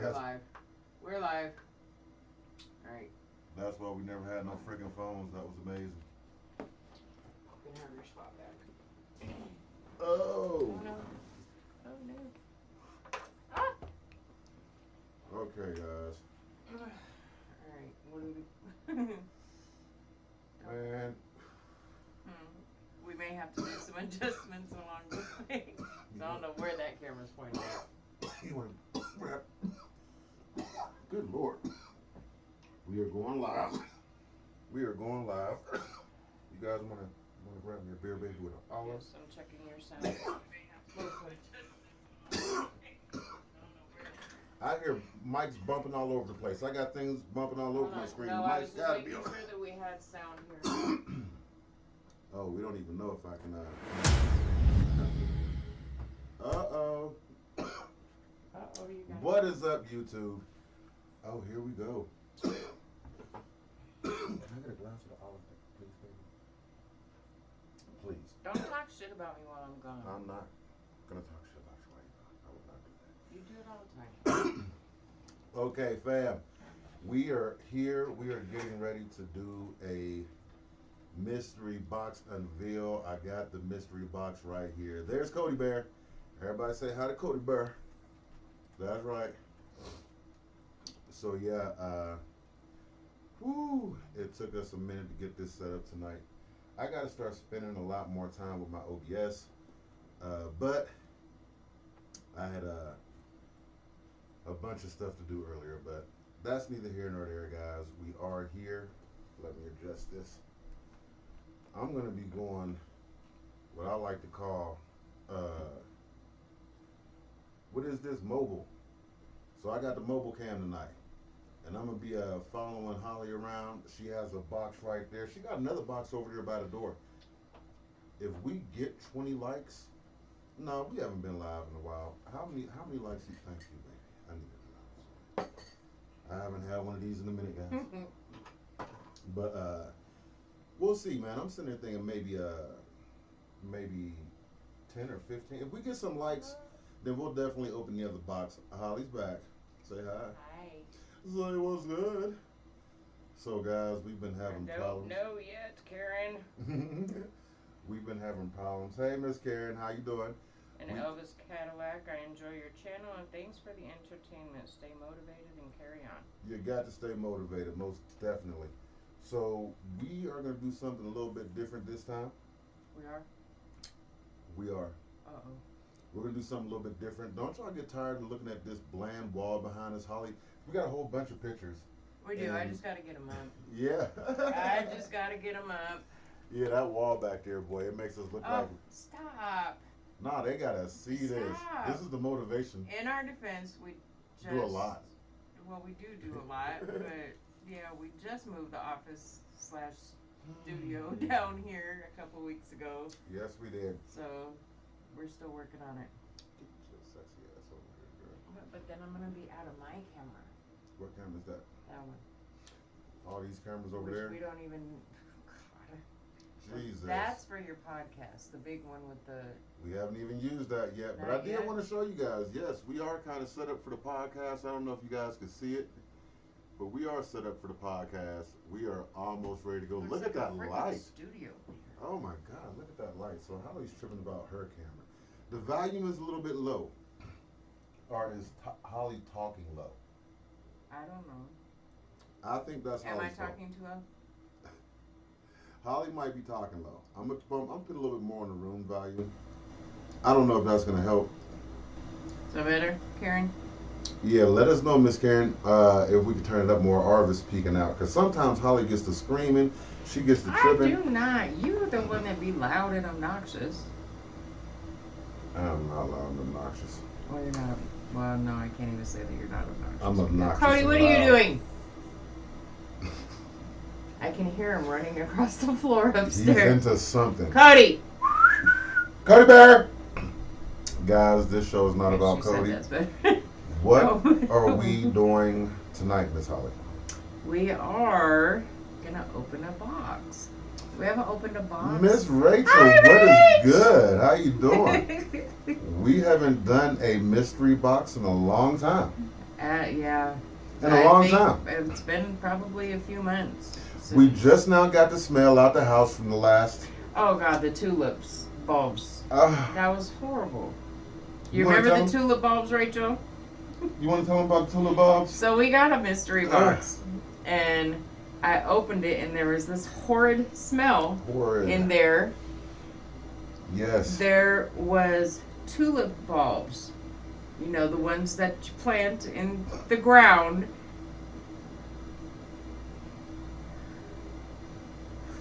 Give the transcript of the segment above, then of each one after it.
We're live. We're live. Alright. That's why we never had no freaking phones. That was amazing. You can have your spot back. Oh. Oh no. Oh no. Ah! Okay, guys. Alright, what do we Man. We may have to make some adjustments along the way. So I don't know where that camera's pointing at. You want to grab? Good Lord. We are going live. We are going live. You guys want to grab me a beer, baby, with an olive? Yes, I'm checking your sound. I hear mics bumping all over the place. I got things bumping all over my screen. No, the I was mics just gotta making be on. sure that we had sound here. Oh, we don't even know if I can. Uh-oh. Uh-oh, you got What is up, YouTube? Oh, here we go. Can I get a glass of the olive, please, baby? Please. Don't talk shit about me while I'm gone. I'm not gonna talk shit about you while you're gone. I will not do that. You do it all the time. Okay, fam. We are here. We are getting ready to do a mystery box unveil. I got the mystery box right here. There's Cody Bear. Everybody say hi to Cody Bear. That's right. So yeah, it took us a minute to get this set up tonight. I got to start spending a lot more time with my OBS, but I had a bunch of stuff to do earlier, but that's neither here nor there, guys. We are here. Let me adjust this. I'm going to be going what I like to call, what is this, mobile. So I got the mobile cam tonight. And I'm going to be following Holly around. She has a box right there. She got another box over there by the door. If we get 20 likes, no, we haven't been live in a while. How many likes do you think you, baby? I need to know. I haven't had one of these in a minute, guys. But we'll see, man. I'm sitting there thinking maybe 10 or 15. If we get some likes, then we'll definitely open the other box. Holly's back. Say hi. Hi. Say what's good. So, guys, we've been having problems. I don't know yet, Karen. We've been having problems. Hey, Miss Karen, how you doing? And Elvis Cadillac, I enjoy your channel and thanks for the entertainment. Stay motivated and carry on. You got to stay motivated, most definitely. So we are going to do something a little bit different this time. We are? We are. Uh-oh. We're going to do something a little bit different. Don't y'all get tired of looking at this bland wall behind us, Holly? We got a whole bunch of pictures. We do. I just got to get them up. Yeah. I just got to get them up. Yeah, that wall back there, boy, it makes us look like... Stop. Nah, they got to see this. This is the motivation. In our defense, we just... do a lot. Well, we do a lot, but yeah, we just moved the office / studio down here a couple weeks ago. Yes, we did. So, we're still working on it. Get your sexy ass over here, girl. But then I'm going to be out of my camera. What camera is that? That one. All these cameras over Which there? we don't even... God. Jesus. That's for your podcast, the big one with the... We haven't even used that yet, but I did want to show you guys. Yes, we are kind of set up for the podcast. I don't know if you guys can see it, but we are set up for the podcast. We are almost ready to go. Look at that light. Studio. Oh my God, look at that light. So Holly's tripping about her camera. The volume is a little bit low. Or is Holly talking low? I don't know. I think that's Holly's Am I talking too low? Holly might be talking low. I'm putting a little bit more in the room volume. I don't know if that's going to help. Is that better, Karen? Yeah, let us know, Miss Karen, if we can turn it up more or if it's peeking out. Because sometimes Holly gets to screaming, she gets to tripping. I do not. You're the one that be loud and obnoxious. I'm not loud and obnoxious. Well, you're not. Well, no, I can't even say that you're not obnoxious. I'm obnoxious. Cody, what are you doing? I can hear him running across the floor upstairs. He's into something. Cody! Cody Bear! Guys, this show is not about Cody. What are we doing tonight, Miss Holly? We are going to open a box. We haven't opened a box. Miss Rachel, Hi, what is good? How you doing? We haven't done a mystery box in a long time. Yeah. In a long time. It's been probably a few months. We just now got the smell out the house from the last. Oh God, the tulips bulbs. That was horrible. You remember the tulip bulbs, Rachel? You want to tell them about the tulip bulbs? So we got a mystery box, and I opened it, and there was this horrid smell in there. Yes. There was tulip bulbs. You know, the ones that you plant in the ground.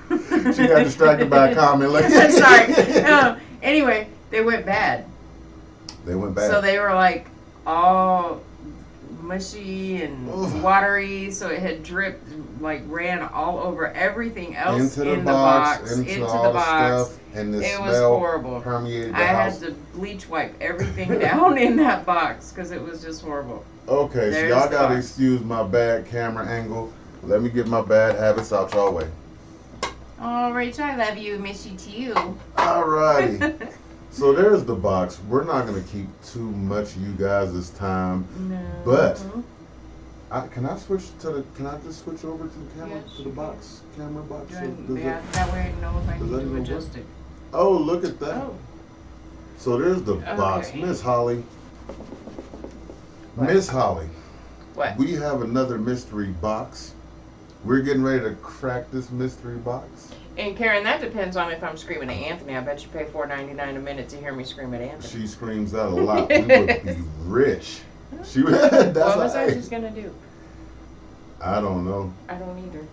She got distracted by a comment. Like, sorry. Anyway, they went bad. They went bad. So they were like all mushy and watery. So it had dripped, like ran all over everything else in the box, into the box. And the it smell was horrible. Permeated the I house. had to bleach wipe everything down in that box because it was just horrible. Okay, so y'all gotta excuse my bad camera angle. Let me get my bad habits out y'all way. Oh, Rachel, I love you. Miss you too. Alrighty. So there's the box. We're not gonna keep too much of you guys' time. No. But can I switch to the? Can I just switch over to the camera, yes, to the box, camera box? That way I know if I need to adjust it. Oh, look at that. Oh. So there's the box, Miss Holly. Miss Holly. What? We have another mystery box. We're getting ready to crack this mystery box. And Karen, that depends on if I'm screaming at Anthony. I bet you pay $4.99 a minute to hear me scream at Anthony. She screams that a lot. We would be rich. She what was I just gonna do? I don't know. I don't either.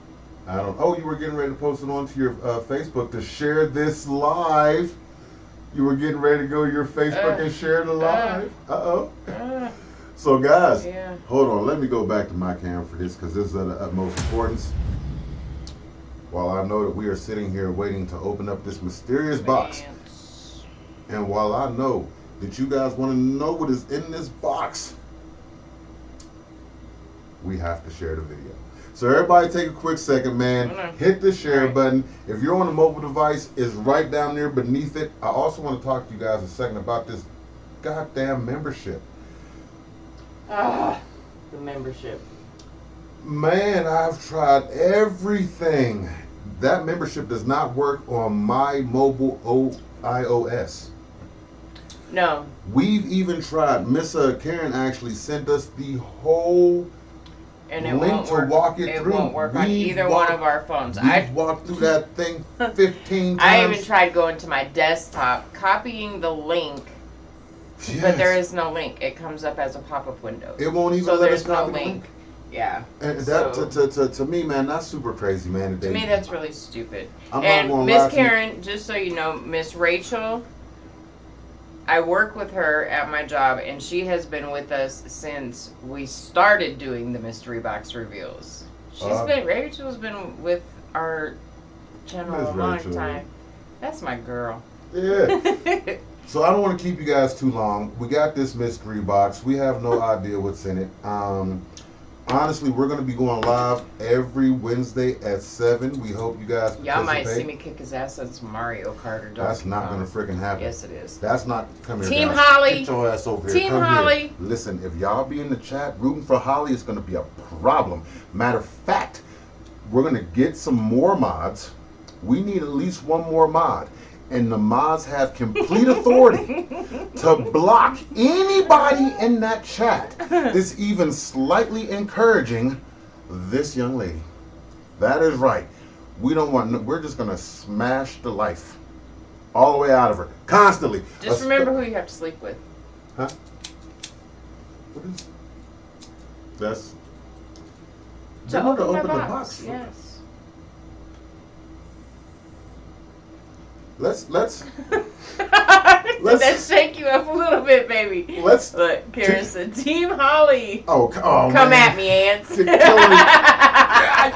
I don't. Oh, you were getting ready to post it onto your Facebook to share this live. You were getting ready to go to your Facebook and share the live. So guys, hold on. Let me go back to my camera for this because this is of the utmost importance. While I know that we are sitting here waiting to open up this mysterious box, and while I know that you guys want to know what is in this box, we have to share the video. So everybody take a quick second, man. Hit the share button. If you're on a mobile device, it's right down there beneath it. I also want to talk to you guys a second about this goddamn membership. The membership. Man, I've tried everything. That membership does not work on my mobile iOS. No. We've even tried. Miss Karen actually sent us the whole link to walk it through. It won't work on either one of our phones. I've walked through that thing 15 times. I even tried going to my desktop, copying the link, but there is no link. It comes up as a pop-up window. It won't even let us copy the link. Yeah. And that, to me, man, that's super crazy, man. To me, that's really stupid. I'm and Miss Karen, just so you know, Miss Rachel, I work with her at my job, and she has been with us since we started doing the mystery box reveals. Rachel's been with our channel a long time. That's my girl. Yeah. So I don't want to keep you guys too long. We got this mystery box. We have no idea what's in it. Honestly, we're going to be going live every Wednesday at 7. We hope you guys participate. Y'all might see me kick his ass on some Mario Kart or That's not going to freaking happen. Yes, it is. That's not. Come here, Team guys. Holly. Get your ass over here. Team Come Holly. Here. Listen, if y'all be in the chat rooting for Holly, it's going to be a problem. Matter of fact, we're going to get some more mods. We need at least one more mod. And the mods have complete authority to block anybody in that chat that's even slightly encouraging this young lady. That is right. We don't want. We're just gonna smash the life all the way out of her constantly. Just remember who you have to sleep with. Huh? What is? That's. To open the box. Yes. Let's shake you up a little bit, baby. Look, Karen said, Team Holly. Oh, come man. at me, Ants. You're killing me.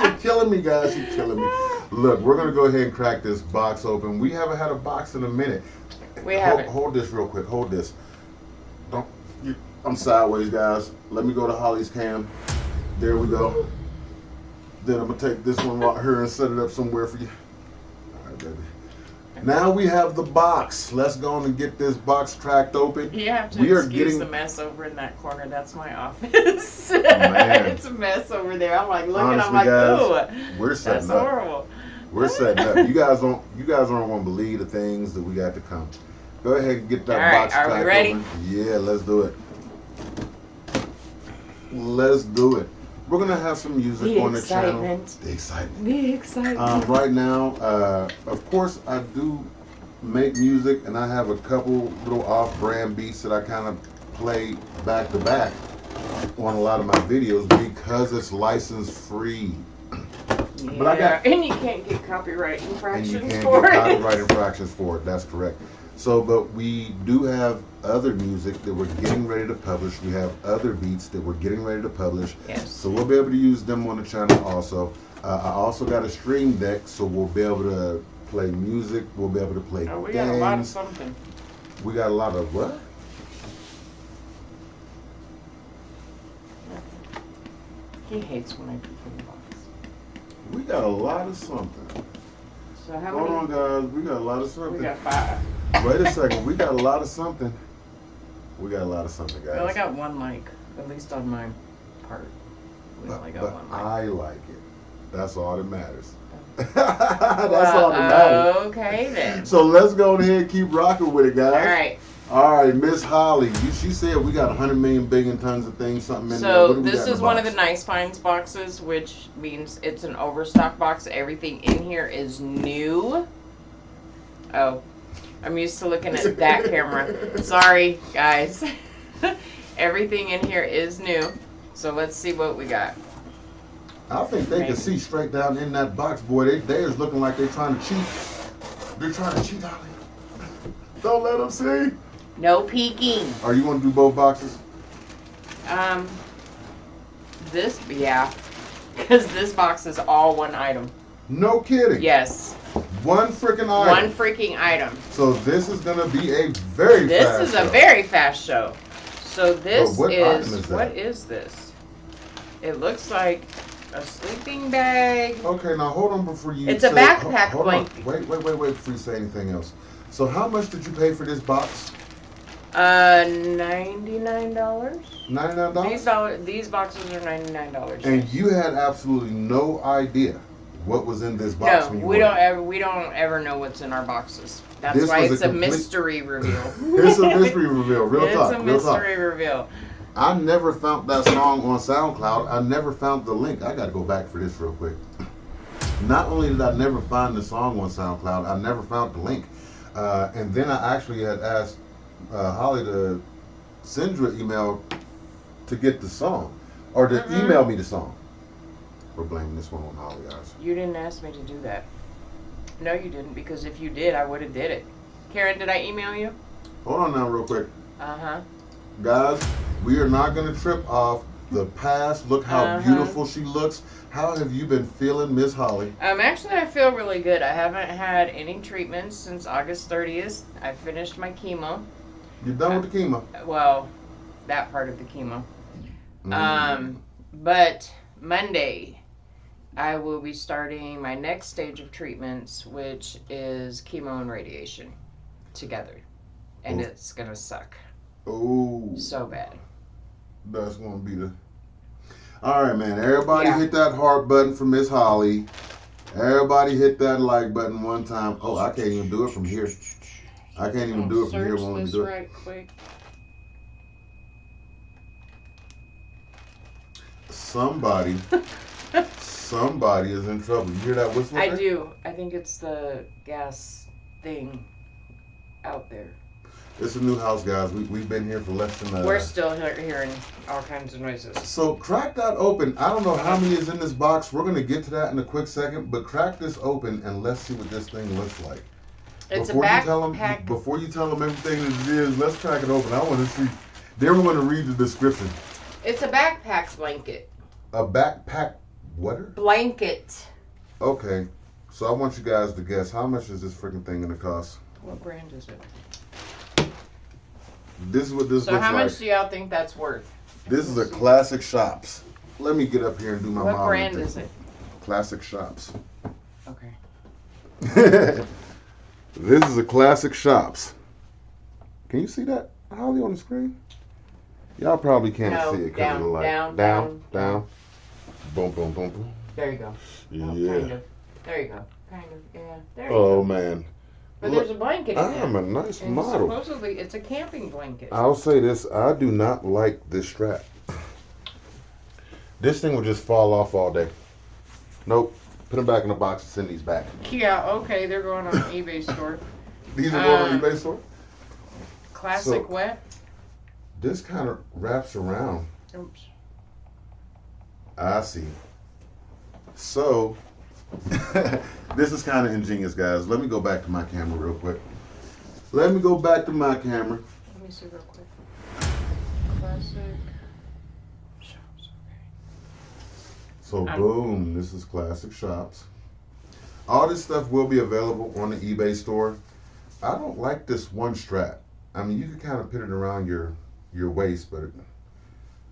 You're killing me, guys. You're killing me. Look, we're gonna go ahead and crack this box open. We haven't had a box in a minute. We haven't. Hold this real quick. Hold this. I'm sideways, guys. Let me go to Holly's cam. There we go. Then I'm gonna take this one right here and set it up somewhere for you. All right, baby. Now we have the box. Let's go on and get this box cracked open. You have to We are excuse getting the mess over in that corner. That's my office. Man. It's a mess over there. I'm like looking. Honestly, I'm like, guys, ooh, we're setting that's up. horrible. We're setting up. You guys aren't going to believe the things that we got to come. Go ahead and get that All right, box are we cracked ready? open. Yeah, let's do it. Let's do it. We're gonna have some music The on the channel. excitement. The excitement. The excitement. Right now, of course, I do make music, and I have a couple little off-brand beats that I kind of play back to back on a lot of my videos because it's license free. Yeah, But I got, and you can't get copyright and infractions you can't for get it. copyright infractions for it. That's correct. So, but we do have other music that we're getting ready to publish. We have other beats that we're getting ready to publish. Yes. So we'll be able to use them on the channel also. I also got a stream deck, so we'll be able to play music. We'll be able to play Oh, we games. got a lot of something. We got a lot of what? He hates when I put in the box. We got a lot of something. So how Hold many? on, guys. We got a lot of something. We got 5. Wait a second. We got a lot of something. We got a lot of something, guys. We only got one mic, at least on my part. We only got But one mic. I like it. That's all that matters. That's all that matters. Okay then. So let's go ahead and keep rocking with it, guys. All right. All right, Miss Holly. She said we got 100 million billion tons of things, something in there. What So do we this got in is the one of box? the nice finds boxes, which means it's an overstock box. Everything in here is new. Oh, I'm used to looking at that camera. Sorry, guys. Everything in here is new. So let's see what we got. I think they Maybe. can see straight down in that box, boy. They is looking like they're trying to cheat. They're trying to cheat, Holly. Don't let them see. No peeking. Are you going to do both boxes? This, yeah. Because this box is all one item. No kidding. Yes. One freaking item. One freaking item. So this is going to be a very This fast is a show. very fast show. So this what item is, is that? what is this? It looks like a sleeping bag. Okay, now hold on before you It's a backpack hold on. blanket. Wait before you say anything else. So how much did you pay for this box? $99. $99? These boxes are $99. And you had absolutely no idea what was in this box No, when you we ordered. don't ever know what's in our boxes. That's This why was it's a a complete- mystery reveal. It's a mystery reveal. Real It's talk. a Real talk. mystery reveal. I never found that song on SoundCloud. I never found the link. I got to go back for this real quick. Not only did I never find the song on SoundCloud, I never found the link. And then I actually had asked Holly to send you an email to get the song, or to email me the song. We're blaming this one on Holly, guys. You didn't ask me to do that. No, you didn't, because if you did, I would have did it. Karen, did I email you? Hold on now real quick. Uh-huh. Guys, we are not going to trip off the past. Look how beautiful she looks. How have you been feeling, Miss Holly? Actually, I feel really good. I haven't had any treatments since August 30th. I finished my chemo. You're done with the chemo. Well, that part of the chemo. But Monday, I will be starting my next stage of treatments, which is chemo and radiation together. And it's going to suck. Oh. So bad. That's going to be the... All right, man. Everybody Yeah. hit that heart button for Miss Holly. Everybody hit that like button one time. Oh, I can't even do it from here. I can't even do it from here. Search Won't let me this do it. right quick. Somebody is in trouble. You hear that whistle? I there? do. I think it's the gas thing out there. It's a new house, guys. We've been here for less than... We're still hearing all kinds of noises. So crack that open. I don't know how many is in this box. We're going to get to that in a quick second. But crack this open and let's see what this thing looks like. It's Before a you tell them, backpack. before you tell them everything that it is, let's crack it open. I want to see. Then we're going to read the description. It's a backpack blanket. A backpack water? Blanket. Okay. So I want you guys to guess, how much is this freaking thing going to cost? What brand is it? This is what this So looks how like. much do y'all think that's worth? This is a Classic Shops. Let me get up here and do my What modeling brand thing. is it? Classic Shops. Okay. This is a classic shops. Can you see that, Holly, on the screen? Y'all probably can't see it because of the light. Down. Boom, boom, boom, boom. There you go. Yeah. Oh, kind of. There you go. Kind of. Yeah. There you Oh, go. man. But there's a blanket in there. I'm a nice and model. Supposedly, it's a camping blanket. I'll say this. I do not like this strap. This thing will just fall off all day. Nope. Put them back in the box and send these back. Yeah, okay. They're going on eBay store. These are going on eBay store? Classic wet. This kind of wraps around. Oops. I see. So, this is kind of ingenious, guys. Let me go back to my camera real quick. Let me go back to my camera. Let me see real quick. Classic shops. Okay. So, boom. This is Classic Shops. All this stuff will be available on the eBay store. I don't like this one strap. I mean, you can kind of put it around your waist, but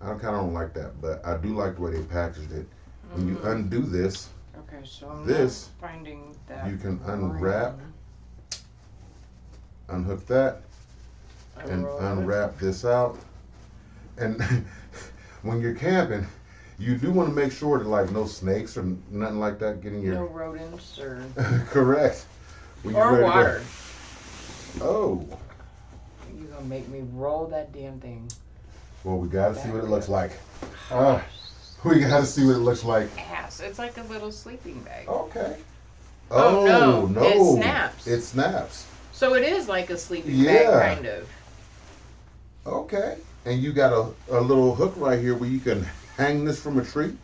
I kind of don't like that. But I do like the way they packaged it. When you undo this, okay, so I'm this not finding that. You can unwrap, unhook that, and unwrap this out. And when you're camping, you do want to make sure that like no snakes or nothing like that getting your no rodents or correct or water. Oh. You're gonna make me roll that damn thing. Well, we gotta see what it looks like. We gotta see what it looks like. Ass. It's like a little sleeping bag. Okay. Oh, no. It snaps. It snaps. So it is like a sleeping bag, kind of. Okay. And you got a little hook right here where you can hang this from a tree.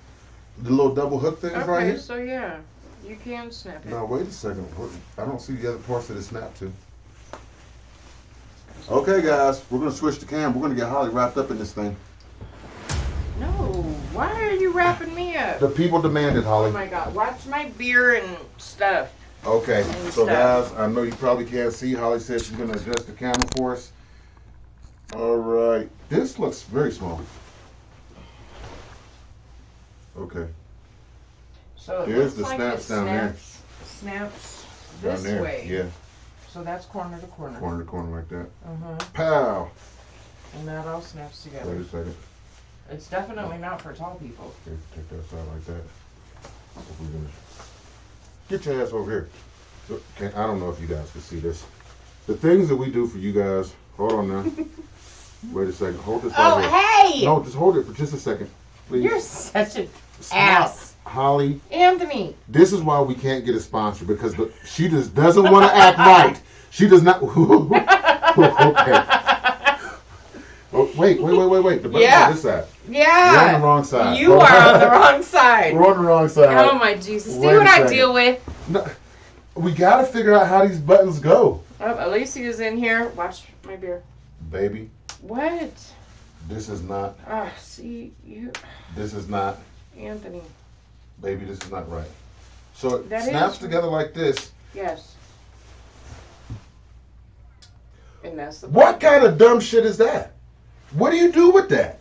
The little double hook things right here. Okay, so yeah, you can snap it. Now wait a second. I don't see the other parts that it snap to. Okay, guys, we're gonna switch the cam. We're gonna get Holly wrapped up in this thing. No, why are you wrapping me up? The people demanded, Holly. Oh my God, watch my beer and stuff. Okay, so guys, I know you probably can't see. Holly said she's gonna adjust the camera for us. All right, this looks very small. Okay. So here's the snaps down there. Snaps this way. Yeah. So that's corner to corner. Corner to corner like that. Pow. And that all snaps together. Wait a second. It's definitely not for tall people. Here, take that side like that. Get your ass over here. Okay, I don't know if you guys can see this. The things that we do for you guys. Hold on now. Wait a second. Hold this right here. Hey! No, just hold it for just a second. Please. You're such an ass. Holly. Anthony. This is why we can't get a sponsor because she just doesn't want to act right. She does not. Okay. Oh, wait. The button's on this side. Yeah. We're on the wrong side. You are on the wrong side. We're on the wrong side. Oh my Jesus. See what I deal with? No, we got to figure out how these buttons go. Oh, Alicia's in here. Watch my beer. Baby. What? This is not. See you. This is not. Anthony. Baby, this is not right. So it that snaps together like this. Yes. And that's the what kind of dumb shit is that? What do you do with that?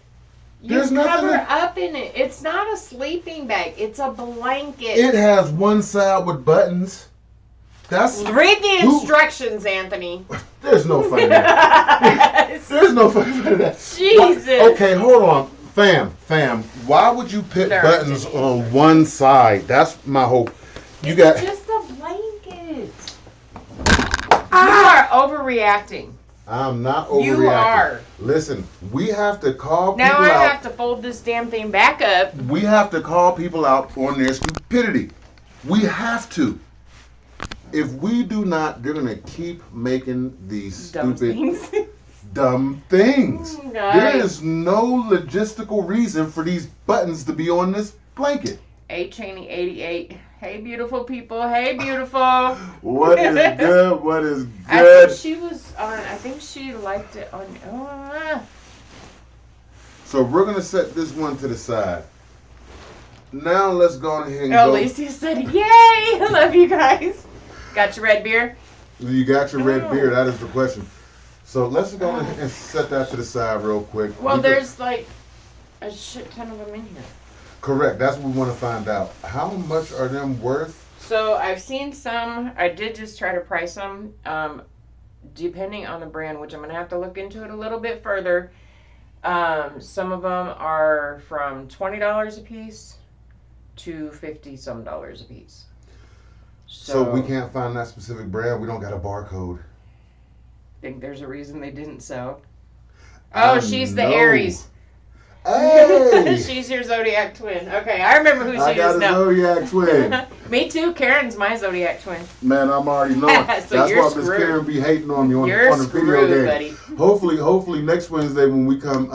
There's nothing. Cover up in it. It's not a sleeping bag. It's a blanket. It has one side with buttons. Read the instructions, Anthony. There's no fun in that. There's no fun in that. Jesus. Okay, hold on. Fam, why would you put buttons on one side? That's my hope. It's just a blanket. You are overreacting. I'm not overreacting. You are. Listen, we have to call people out. Now I have to fold this damn thing back up. We have to call people out on their stupidity. We have to. If we do not, they're going to keep making these dumb things. There is no logistical reason for these buttons to be on this blanket. 8 Cheney 88. Hey, beautiful people. Hey, beautiful. What is good? What is good? I think she was on. I think she liked it on. So we're going to set this one to the side. Now let's go ahead and go. Alicia said, yay. I love you guys. Got your red beer? You got your red beer. That is the question. So let's go ahead and set that to the side real quick. Well, there's like a shit ton of them in here. Correct. That's what we want to find out. How much are them worth? So I've seen some. I did just try to price them, depending on the brand, which I'm gonna have to look into it a little bit further. Some of them are from $20 a piece to 50 some dollars a piece. So we can't find that specific brand. We don't got a barcode. Think there's a reason they didn't sell. I Oh, she's the know. Aries. Hey! She's your zodiac twin. Okay, I remember who I she got is a now. zodiac twin. Me too. Karen's my zodiac twin. Man, I'm already knowing. So That's you're why Miss screwed. Karen be hating on me on the video screwed, game. buddy. Hopefully next Wednesday when we come,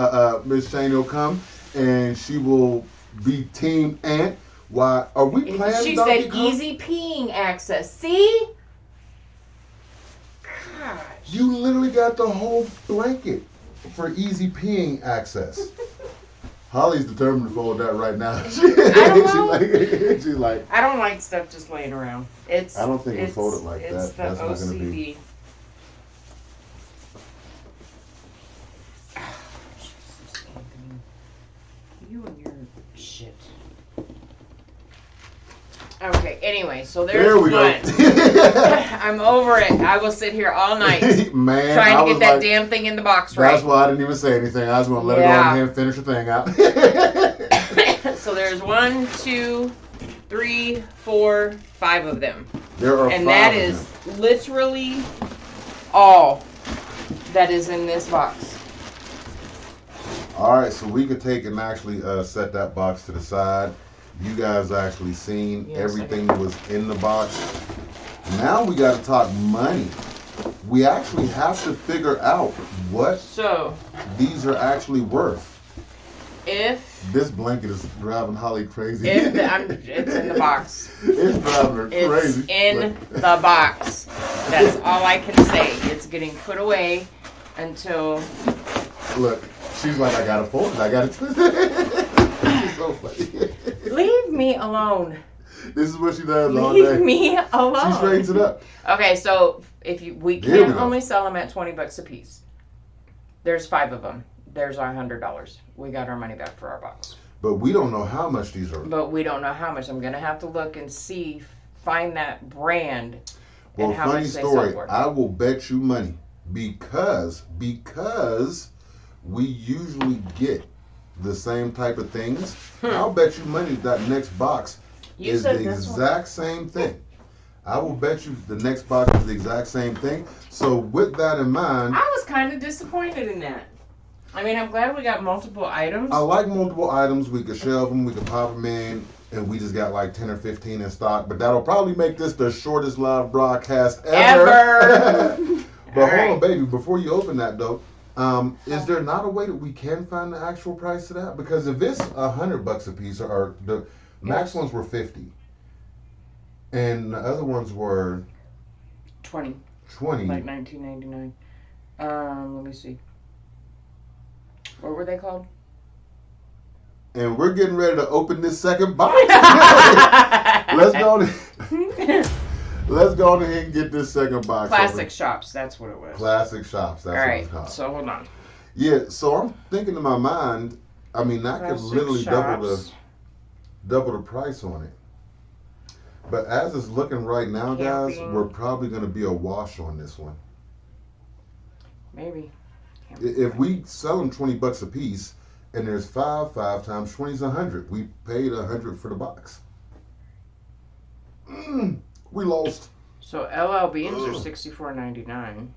Miss Shane will come and she will be Team Ant. Why are we playing? She Donkey said Kong? easy peeing access. See? Gosh. You literally got the whole blanket for easy peeing access. Holly's determined to fold that right now. She's like, I don't like stuff just laying around. I don't think we'll fold it like that. It's the That's not OCD. gonna be. You and your shit. Okay, anyway, so there's one. I'm over it. I will sit here all night Man, trying to get that damn thing in the box right. That's why I didn't even say anything. I was going to let her go ahead and finish her thing out. So there's 1, 2, 3, 4, 5 of them. There are and 5 that of is them. literally all that is in this box. All right, so we could take and actually set that box to the side. You guys actually seen everything that was in the box. Now we got to talk money. We actually have to figure out what these are actually worth. If this blanket is driving Holly crazy. It's in the box. It's driving her crazy. It's in the box. That's all I can say. It's getting put away until. Look, she's like, I gotta fold it. I gotta twist it. It's so funny. Leave me alone. This is what she does all day. Leave me alone. She straightens it up. Okay, so we can only sell them at $20 a piece. There's 5 of them. There's our $100. We got our money back for our box. But we don't know how much these are. But we don't know how much. I'm gonna have to look and see, find that brand. Well, and how funny much they story. sell for. I will bet you money because we usually get the same type of things. I'll bet you money that next box is the exact same thing. I will bet you the next box is the exact same thing. So with that in mind, I was kind of disappointed in that. I mean, I'm glad we got multiple items. I like multiple items. We could shelve them, we could pop them in, and we just got like 10 or 15 in stock. But that'll probably make this the shortest live broadcast ever. But hold on, baby, before you open that though, is there not a way that we can find the actual price of that? Because if it's $100 a piece, or the max ones were 50, and the other ones were 20, like $19.99. Let me see. What were they called? And we're getting ready to open this second box. Let's go ahead and get this second box. Classic Shops, that's what it was. Classic Shops, that's what it's called. So hold on. Yeah, so I'm thinking in my mind, I mean, that could literally double the price on it. But as it's looking right now, guys, we're probably going to be a wash on this one. Maybe. If we sell them $20 a piece, and there's 5 times 20 is 100. We paid 100 for the box. We lost. So LL Beans are $64.99.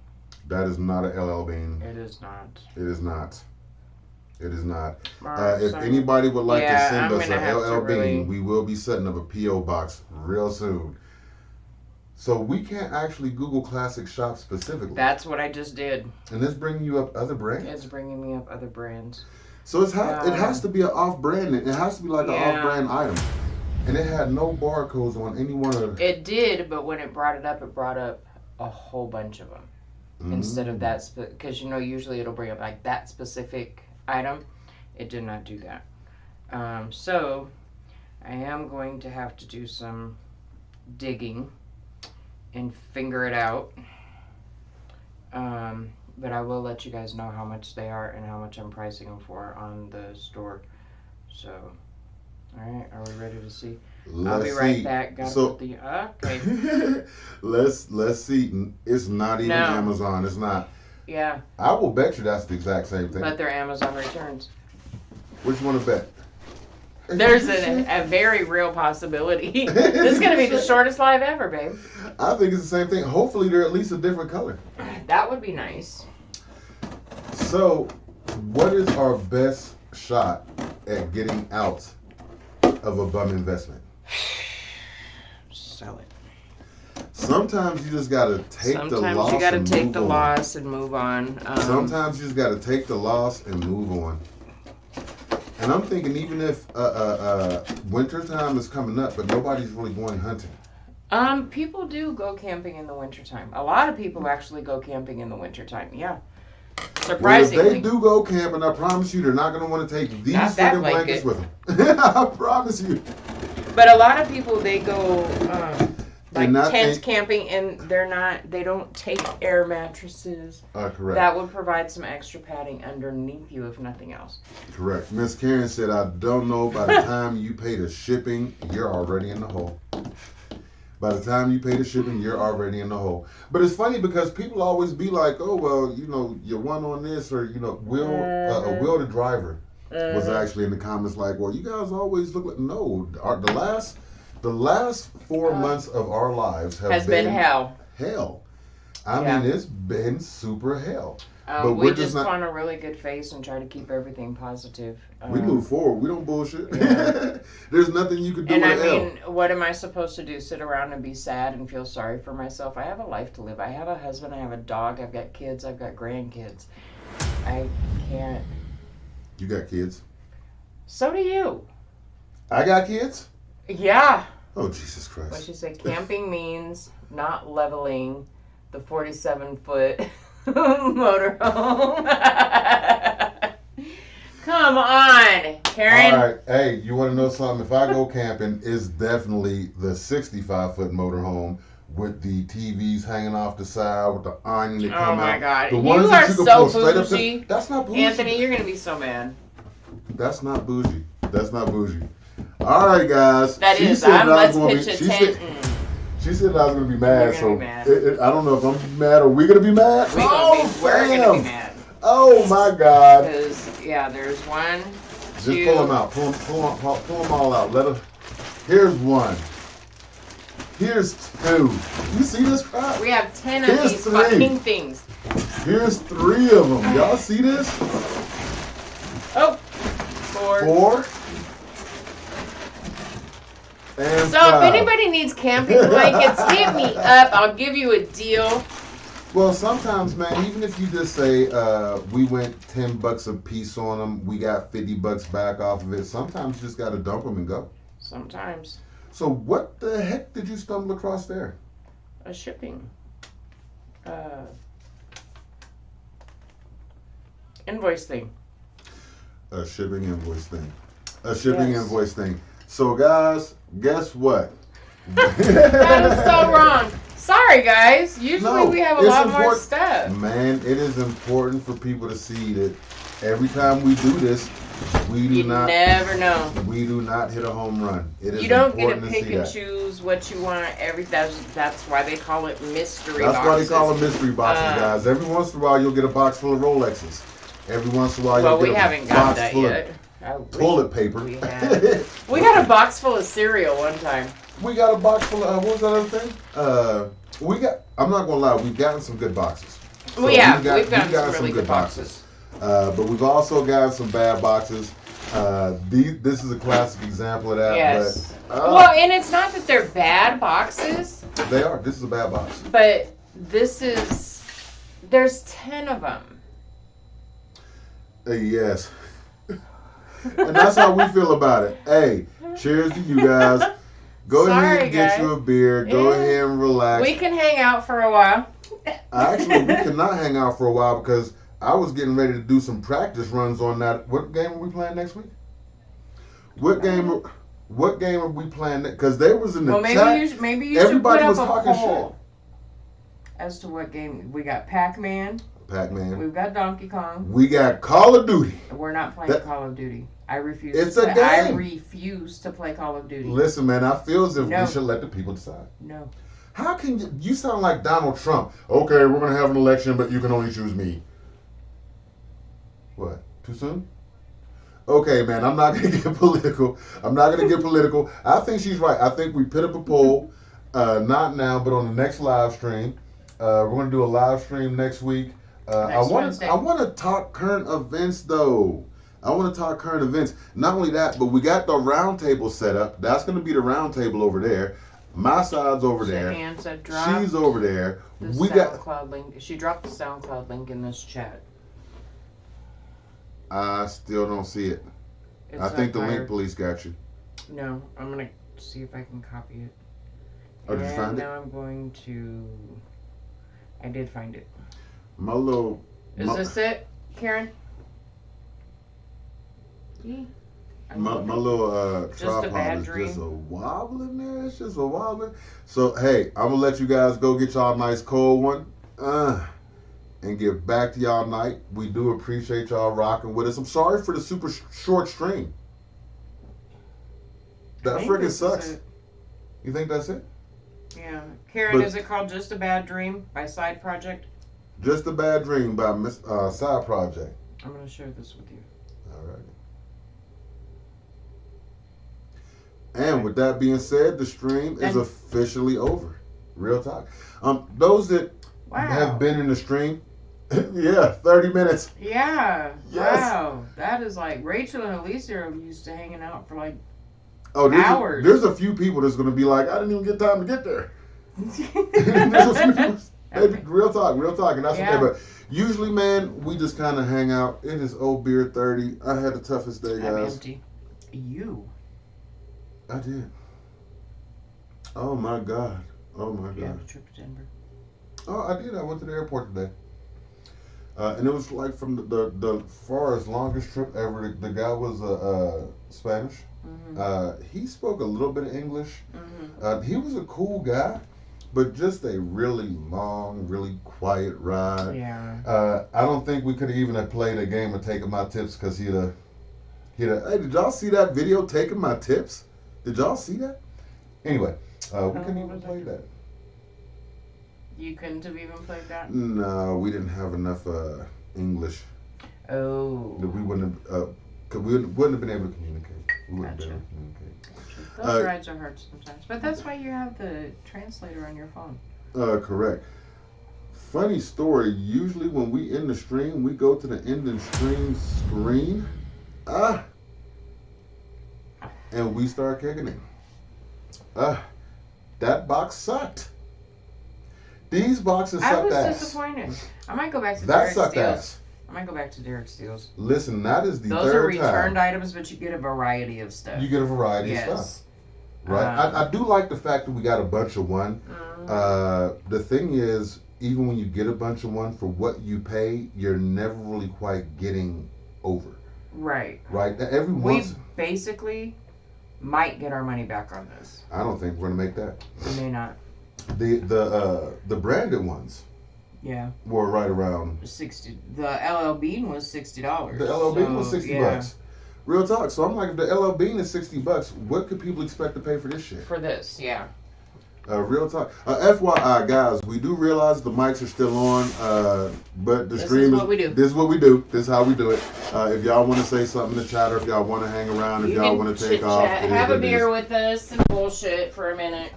That is not a LL Bean. It is not. It is not. It is not. If anybody would like to send us a LL Bean, we will be setting up a P.O. box real soon. So we can't actually Google Classic Shops specifically. That's what I just did. And it's bringing you up other brands? It's bringing me up other brands. So it has to be an off-brand. It has to be like an off-brand item. And it had no barcodes on any one of them. It did, but when it brought up a whole bunch of them. Instead of that, because usually it'll bring up like that specific item. It did not do that. So I am going to have to do some digging and figure it out. But I will let you guys know how much they are and how much I'm pricing them for on the store. So All right, are we ready to see? I'll Let's be right see. back. Gotta So put the okay. let's see. It's not even No. Amazon. It's not. Yeah, I will bet you that's the exact same thing. but they're Amazon returns. Which one to bet? There's a very real possibility. This is gonna be the shortest live ever, babe. I think it's the same thing. Hopefully, they're at least a different color. That would be nice. So, what is our best shot at getting out of a bum investment? Sell it. Sometimes you just gotta take the loss. Sometimes you gotta and take move the on. loss and move on. Sometimes you just gotta take the loss and move on. And I'm thinking, even if winter time is coming up, but nobody's really going hunting. People do go camping in the wintertime. A lot of people actually go camping in the wintertime. Yeah. Surprisingly. Well, if they do go camping, I promise you, they're not going to want to take these Not that freaking blankets blanket. with them. I promise you. But a lot of people, they go And not- tent and- camping, and they don't take air mattresses. Correct. That would provide some extra padding underneath you, if nothing else. Correct. Miss Karen said, I don't know, by the time you pay the shipping, you're already in the hole. By the time you pay the shipping, you're already in the hole. But it's funny because people always be like, oh, well, you know, you won on this, or, you know, Will the driver was actually in the comments like, well, you guys always look like, no, the last 4 months of our lives has been hell. Hell. I mean, it's been super hell. But we just put on a really good face and try to keep everything positive. We move forward. We don't bullshit. Yeah. There's nothing you can do and with I L. mean, what am I supposed to do? Sit around and be sad and feel sorry for myself? I have a life to live. I have a husband. I have a dog. I've got kids. I've got grandkids. I can't. You got kids? So do you. I got kids? Yeah. Oh, Jesus Christ. What she said, camping means not leveling the 47-foot motorhome. Come on, Karen. All right. Hey, you want to know something? If I go camping, it's definitely the 65-foot motorhome with the TVs hanging off the side with the awning that come out. Oh, my God. The You ones are that you can so pull straight up bougie. That's not bougie. Anthony, you're going to be so mad. That's not bougie. That's not bougie. All right, guys. That is. Let's pitch a tent. She said I was going to be mad, You're gonna be mad. I don't know if I'm mad or we're going to be mad. We're going to be mad. Oh, my God. Because, yeah, there's one, Just two. pull them out. Pull them all out. Here's one. Here's two. You see this crap? We have 10 Here's of these three. fucking things. Here's 3 of them. Y'all see this? Oh, 4. 4. And So 5. if anybody needs camping blankets, hit me up. I'll give you a deal. Well, sometimes, man, even if you just say we went $10 a piece on them, we got $50 back off of it. Sometimes you just got to dump them and go. Sometimes. So what the heck did you stumble across there? A shipping. Invoice thing. A shipping invoice thing. A shipping Yes. invoice thing. So, guys, guess what? That is so wrong. Sorry, guys. Usually No, we have a it's lot more important. stuff. Man, it is important for people to see that every time we do this, we do You not never know. we do not hit a home run. It is You don't get to important pick see and that. choose what you want. That's why they call it mystery That's why they boxes. call them mystery boxes, guys. Every once in a while, you'll get a box full of Rolexes. Every once in a while, Well, you'll we get haven't a got box that full yet. of toilet paper. We have. We got a box full of cereal one time. We got a box full of what was that other thing? I'm not gonna lie, we've gotten some good boxes. So We've gotten we've some really good boxes. But we've also got some bad boxes. This is a classic example of that. Yes. But, Well, and it's not that they're bad boxes, they are. This is a bad box. but there's 10 of them. Yes. And that's how we feel about it. Hey, cheers to you guys. Go ahead and get guys. you a beer. Go ahead and relax. We can hang out for a while. Actually, we cannot hang out for a while because I was getting ready to do some practice runs on that. What game are we playing next week? What game are we playing? Because they was in the Well, chat. maybe you should Everybody put was up a talking poll as to what game we got. Pac-Man. Pac-Man. We've got Donkey Kong. We got Call of Duty. We're not playing Call of Duty. I refuse. It's to a play. I game. refuse to play Call of Duty. Listen, man, I feel as if No. we should let the people decide. No. How can you sound like Donald Trump? Okay, we're gonna have an election, but you can only choose me. What? Too soon? Okay, man, I'm not gonna get political. I think she's right. I think we put up a poll, not now, but on the next live stream. We're gonna do a live stream next week. I want to talk current events though. I want to talk current events. Not only that, but we got the round table set up. That's gonna be the round table over there. My side's over there. She's over there. We got SoundCloud link. She dropped the SoundCloud link in this chat. I still don't see it. It's I think the higher. link police got you. No, I'm gonna see if I can copy it. Oh, did you find it? Now I'm going to. I did find it. My little. Is this it, Karen? My little tripod is just a wobbling there. It's just a wobbling. So hey, I'm gonna let you guys go get y'all a nice cold one, and get back to y'all night. We do appreciate y'all rocking with us. I'm sorry for the super short stream. That freaking sucks. You think that's it? Yeah. Karen, is it called Just a Bad Dream by Side Project? Just a Bad Dream by Side Project. I'm gonna share this with you. All right. And with that being said, the stream is officially over. Real talk. Those that have been in the stream, yeah, 30 minutes. Yeah. Yes. Wow. That is like Rachel and Alicia are used to hanging out for like hours. There's a few people that's going to be like, I didn't even get time to get there. There's a few people, okay. Real talk. And that's okay. But usually, man, we just kind of hang out. It is Old Beer 30. I had the toughest day, guys. I'm empty. I did. Oh my God. You have a trip to Denver? Oh, I did. I went to the airport today. And it was like from the farthest, longest trip ever. The guy was Spanish. Mm-hmm. He spoke a little bit of English. Mm-hmm. He was a cool guy, but just a really long, really quiet ride. Yeah. I don't think we could have even have played a game of Taking My Tips because he'd have, hey, did y'all see that video, Taking My Tips? Did y'all see that? Anyway, we couldn't even play that. You couldn't have even played that? No, we didn't have enough English. Oh. That we wouldn't have been able to communicate. We wouldn't have been able to communicate. Those rides are hard sometimes. But that's why you have the translator on your phone. Correct. Funny story, usually when we end the stream, we go to the ending stream screen. And we start kicking it. That box sucked. These boxes sucked ass. I was disappointed. I might go back to Derek Steele's. I might go back to Derek Steele's. Listen, that is the third time. Those are returned items, but you get a variety of stuff. You get a variety of stuff. Right. I do like the fact that we got a bunch of one. Mm-hmm. The thing is, even when you get a bunch of one, for what you pay, you're never really quite getting over. Right. Right. We basically might get our money back on this. I don't think we're gonna make that. We may not. The branded ones. Yeah. Were right around 60. The LL Bean was $60. The LL Bean was $60. Real talk. So I'm like, if the LL Bean is $60, what could people expect to pay for this shit? For this, yeah. Real talk. FYI, guys, we do realize the mics are still on, but the stream is. This is what we do. This is how we do it. If y'all want to say something in the chat, or if y'all want to hang around, if y'all want to take off, have a beer with us and bullshit for a minute.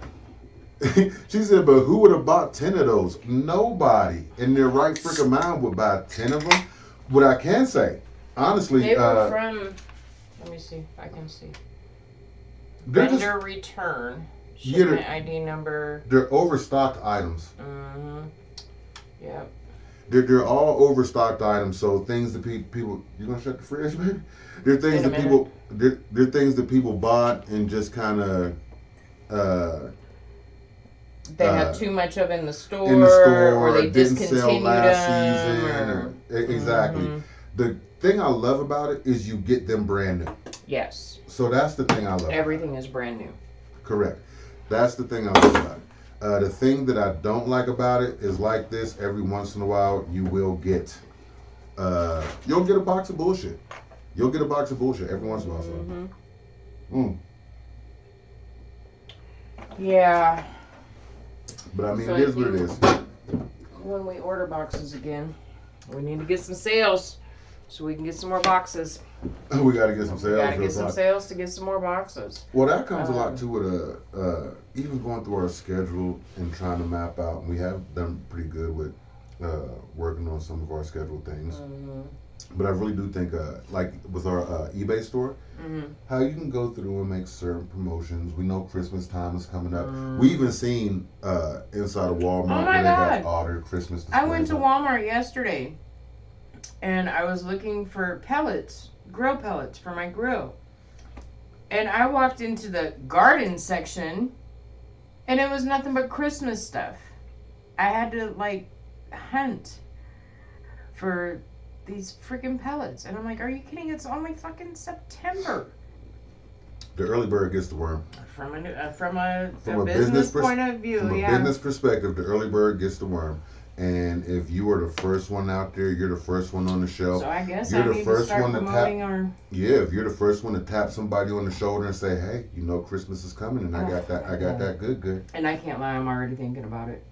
She said, but who would have bought 10 of those? Nobody in their right freaking mind would buy 10 of them. What I can say, honestly, they were from. Let me see if I can see. Vendor return. Shipment ID number. They're overstocked items. Mm-hmm. Yep. They're all overstocked items. So things that people. You gonna shut the fridge, baby? They're things that people. They're things that people bought and just kind of. They had too much of in the store, or they didn't discontinued sell last them, season. Exactly. Mm-hmm. The thing I love about it is you get them brand new. Yes. So that's the thing I love. Everything is brand new. Correct. That's the thing I love about The thing that I don't like about it is like this. Every once in a while, you'll get a box of bullshit. You'll get a box of bullshit every once in a while. So. Mm. Yeah. But I mean, So it is what it is. When we order boxes again, we need to get some sales so we can get some more boxes. We got to get some sales. We got to get some sales to get some more boxes. Well, that comes a lot too with even going through our schedule and trying to map out. And we have done pretty good with working on some of our scheduled things. Mm-hmm. But I really do think, like with our eBay store, how you can go through and make certain promotions. We know Christmas time is coming up. We even seen inside of Walmart where they got ordered Christmas displays. I went to Walmart yesterday, and I was looking for pellets, grill pellets for my grill. And I walked into the garden section, and it was nothing but Christmas stuff. I had to, like, hunt for these freaking pellets. And I'm like, are you kidding? It's only fucking September. The early bird gets the worm. From a business point of view, from a business perspective, the early bird gets the worm. And if you are the first one out there, you're the first one on the shelf. So I guess you're I need to start promoting our... Yeah, if you're the first one to tap somebody on the shoulder and say, hey, you know Christmas is coming, and I got that good. And I can't lie, I'm already thinking about it.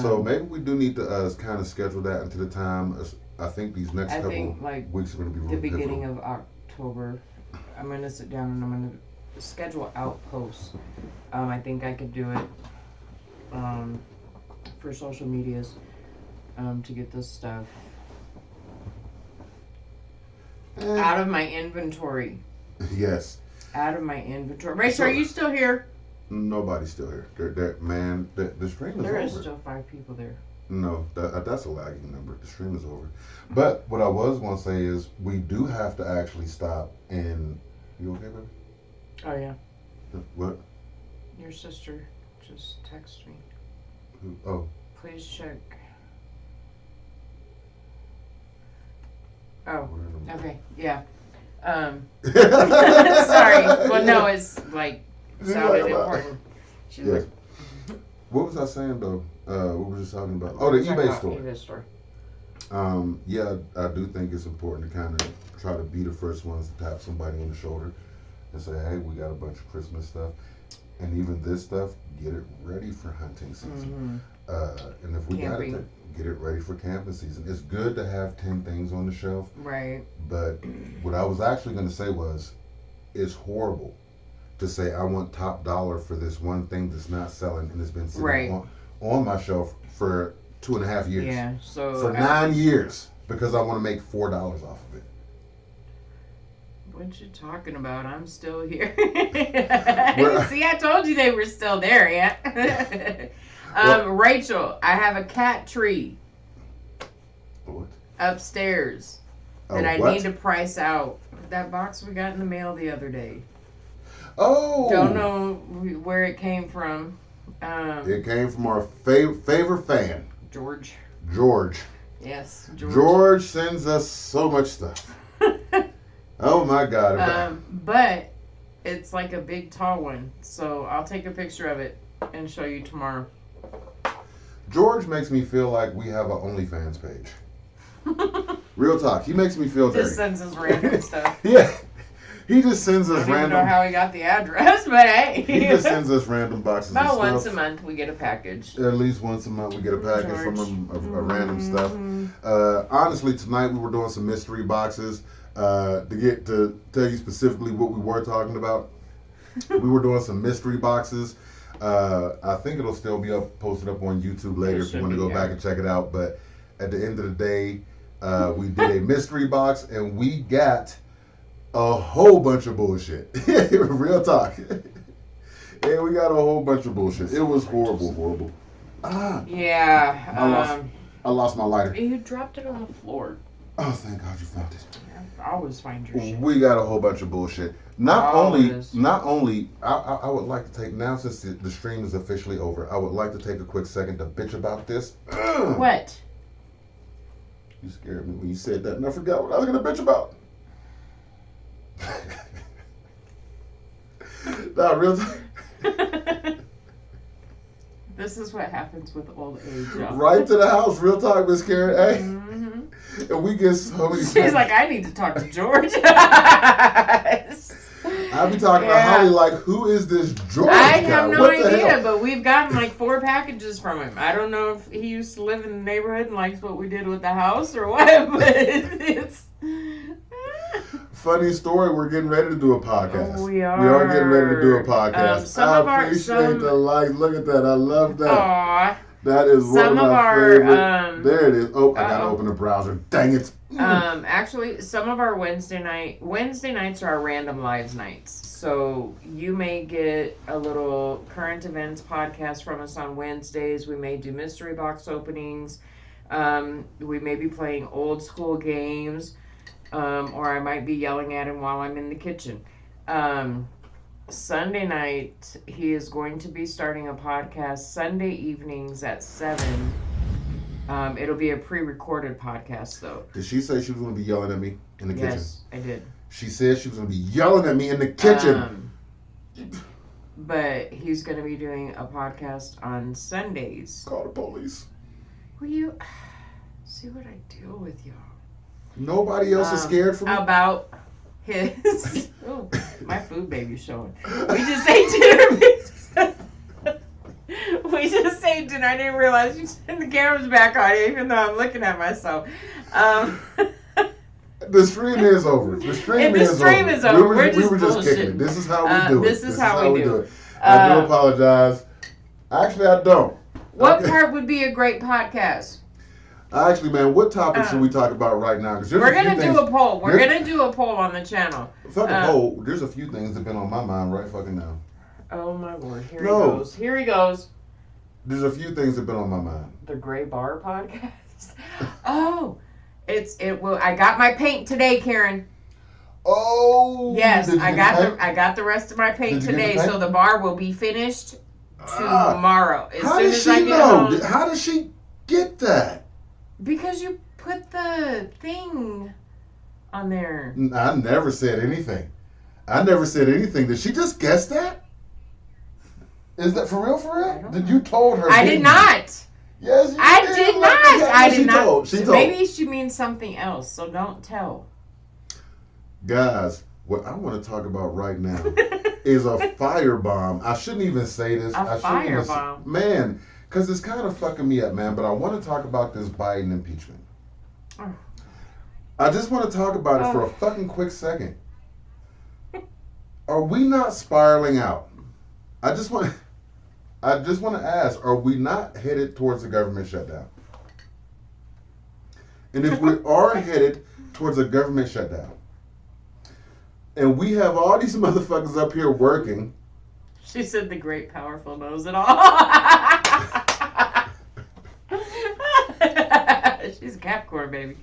So maybe we do need to kind of schedule that into the time. I think these next couple weeks are going to be really the beginning difficult. of October. I'm going to sit down and I'm going to schedule outposts. I think I could do it for social medias to get this stuff out of my inventory. Yes. Out of my inventory. Rachel, are you still here? Nobody's still here. The stream is over. There is still 5 people there. No, that's a lagging number. The stream is over. But what I was going to say is we do have to actually stop and... You okay, baby? Oh, yeah. What? Your sister just texted me. Who? Oh. Please check. Oh, okay. Yeah. Sorry. Well, no, it's like sounded important. She's like... What was I saying, though? What was I talking about? Oh, the eBay store. eBay store. Yeah, I do think it's important to kind of try to be the first ones to tap somebody on the shoulder and say, hey, we got a bunch of Christmas stuff. And even this stuff, get it ready for hunting season. And if we got it, get it ready for camping season. It's good to have 10 things on the shelf. Right. But what I was actually going to say was, it's horrible to say I want top dollar for this one thing that's not selling and it's been sitting on my shelf for 2.5 years. Yeah, so for 9 years because I want to make $4 off of it. What you talking about? I'm still here. See, I told you they were still there, yeah. Rachel, I have a cat tree. What? Upstairs that I need to price out. That box we got in the mail the other day. Oh. Don't know where it came from. It came from our favorite fan. George. Yes. George. George sends us so much stuff. Oh my God. But it's like a big tall one. So I'll take a picture of it and show you tomorrow. George makes me feel like we have an OnlyFans page. Real talk. He makes me feel dirty. Just sends us random stuff. Yeah. He just sends us random. I don't know how he got the address, but hey. He just sends us random boxes of stuff. About once a month we get a package. At least once a month we get a package from him of random stuff. Honestly, tonight we were doing some mystery boxes. To tell you specifically what we were talking about, we were doing some mystery boxes. I think it'll still be posted up on YouTube later if you want to go back and check it out. But at the end of the day, we did a mystery box and we got a whole bunch of bullshit. Real talk. Yeah, we got a whole bunch of bullshit. It was horrible. Yeah. I lost my lighter. You dropped it on the floor. Oh, thank God you found it. I always find your shit. We got a whole bunch of bullshit. Not only, I would like to take, now since the stream is officially over, I would like to take a quick second to bitch about this. What? You scared me when you said that and I forgot what I was going to bitch about. Nah, real talk. This is what happens with old age, y'all. Right to the house, real talk, Miss Karen. Hey, and we get so many. She's like, I need to talk to George. I be talking to Holly like, who is this George I guy? have no What the idea, hell? but we've gotten like 4 packages from him. I don't know if he used to live in the neighborhood and likes what we did with the house or what, but it's... Funny story, we're getting ready to do a podcast. We are. We are getting ready to do a podcast. I appreciate the likes. Look at that. I love that. Aww. That is one of my favorite. There it is. Oh, I gotta open the browser. Dang it. Actually, some of our Wednesday nights are our random lives nights. So you may get a little current events podcast from us on Wednesdays. We may do mystery box openings. We may be playing old school games. Or I might be yelling at him while I'm in the kitchen. Sunday night, he is going to be starting a podcast Sunday evenings at 7. It'll be a pre-recorded podcast, though. Did she say she was going to be yelling at me in the kitchen? Yes, I did. She said she was going to be yelling at me in the kitchen. But he's going to be doing a podcast on Sundays. Call the police. Will you see what I deal with, y'all? Nobody else is scared for me? About his... Oh, my food baby's showing. We just ate dinner. We just ate dinner. I didn't realize you turned the cameras back on, even though I'm looking at myself. The stream is over. The stream is over. We were just kicking it. This is how we do it. This is how we do it. I do apologize. Actually, I don't. What part would be a great podcast? Actually, man, what topic should we talk about right now? We're going to do a poll. We're going to do a poll on the channel. Fuck a poll. There's a few things that have been on my mind right fucking now. Oh, my Lord. Here he goes. Here he goes. There's a few things that have been on my mind. The Gray Bar podcast? Oh, it will. I got my paint today, Karen. Oh. Yes, I got the rest of my paint today, so the bar will be finished tomorrow. How does she know? How does she get that? Because you put the thing on there. I never said anything. Did she just guess that? Is that for real? For real? Did you told her? I did not. Yes, you I did not. I did not. She told. Maybe she means something else, so don't tell. Guys, what I want to talk about right now is a firebomb. I shouldn't even say this. A firebomb. Man, because it's kind of fucking me up, man. But I want to talk about this Biden impeachment. Oh. I just want to talk about it for a fucking quick second. Are we not spiraling out? I just want to ask, are we not headed towards a government shutdown? And if we are headed towards a government shutdown, and we have all these motherfuckers up here working. She said the great powerful knows it all. She's a Capricorn, baby.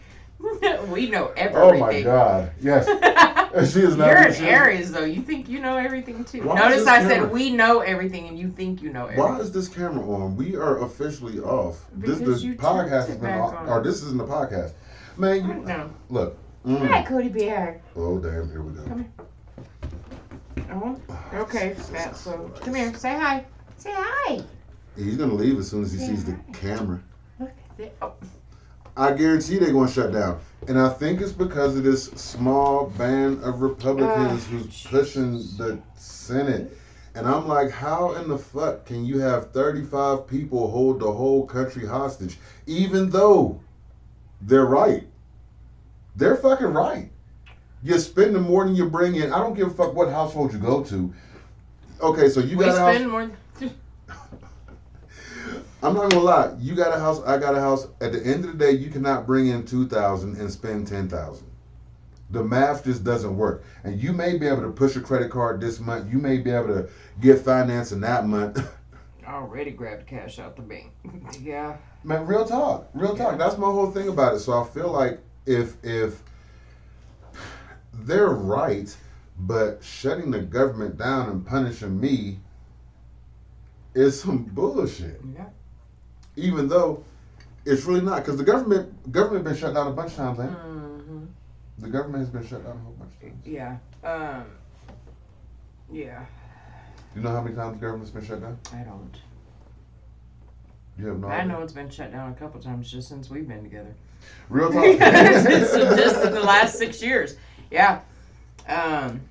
We know everything. Oh my God! Yes, she is not. You're an Aries, though. You think you know everything too. Notice I said we know everything, and you think you know everything. Why is this camera on? We are officially off. Because this podcast has been off, or this isn't the podcast. Man, you look. Hi, Cody Bear. Oh damn! Here we go. Come here. Oh, okay. So come here. Say hi. Say hi. He's gonna leave as soon as he sees the camera. Look at it. Oh. I guarantee they're going to shut down. And I think it's because of this small band of Republicans who's pushing the Senate. And I'm like, how in the fuck can you have 35 people hold the whole country hostage? Even though they're right. They're fucking right. You're spending more than you bring in. I don't give a fuck what household you go to. Okay, so you got a house. I'm not gonna lie. You got a house. I got a house. At the end of the day, you cannot bring in $2,000 and spend $10,000. The math just doesn't work. And you may be able to push a credit card this month. You may be able to get financing that month. I already grabbed cash out the bank. Yeah. Man, real talk. Real talk. That's my whole thing about it. So I feel like if they're right, but shutting the government down and punishing me is some bullshit. Yeah. Even though it's really not, because the government been shut down a bunch of times, ain't it? Mm-hmm. The government has been shut down a whole bunch of times. Yeah. Yeah. You know how many times the government's been shut down? I don't. You have no I idea? know it's been shut down a couple times just since we've been together. Real talk. Just in the last 6 years. Yeah. Um,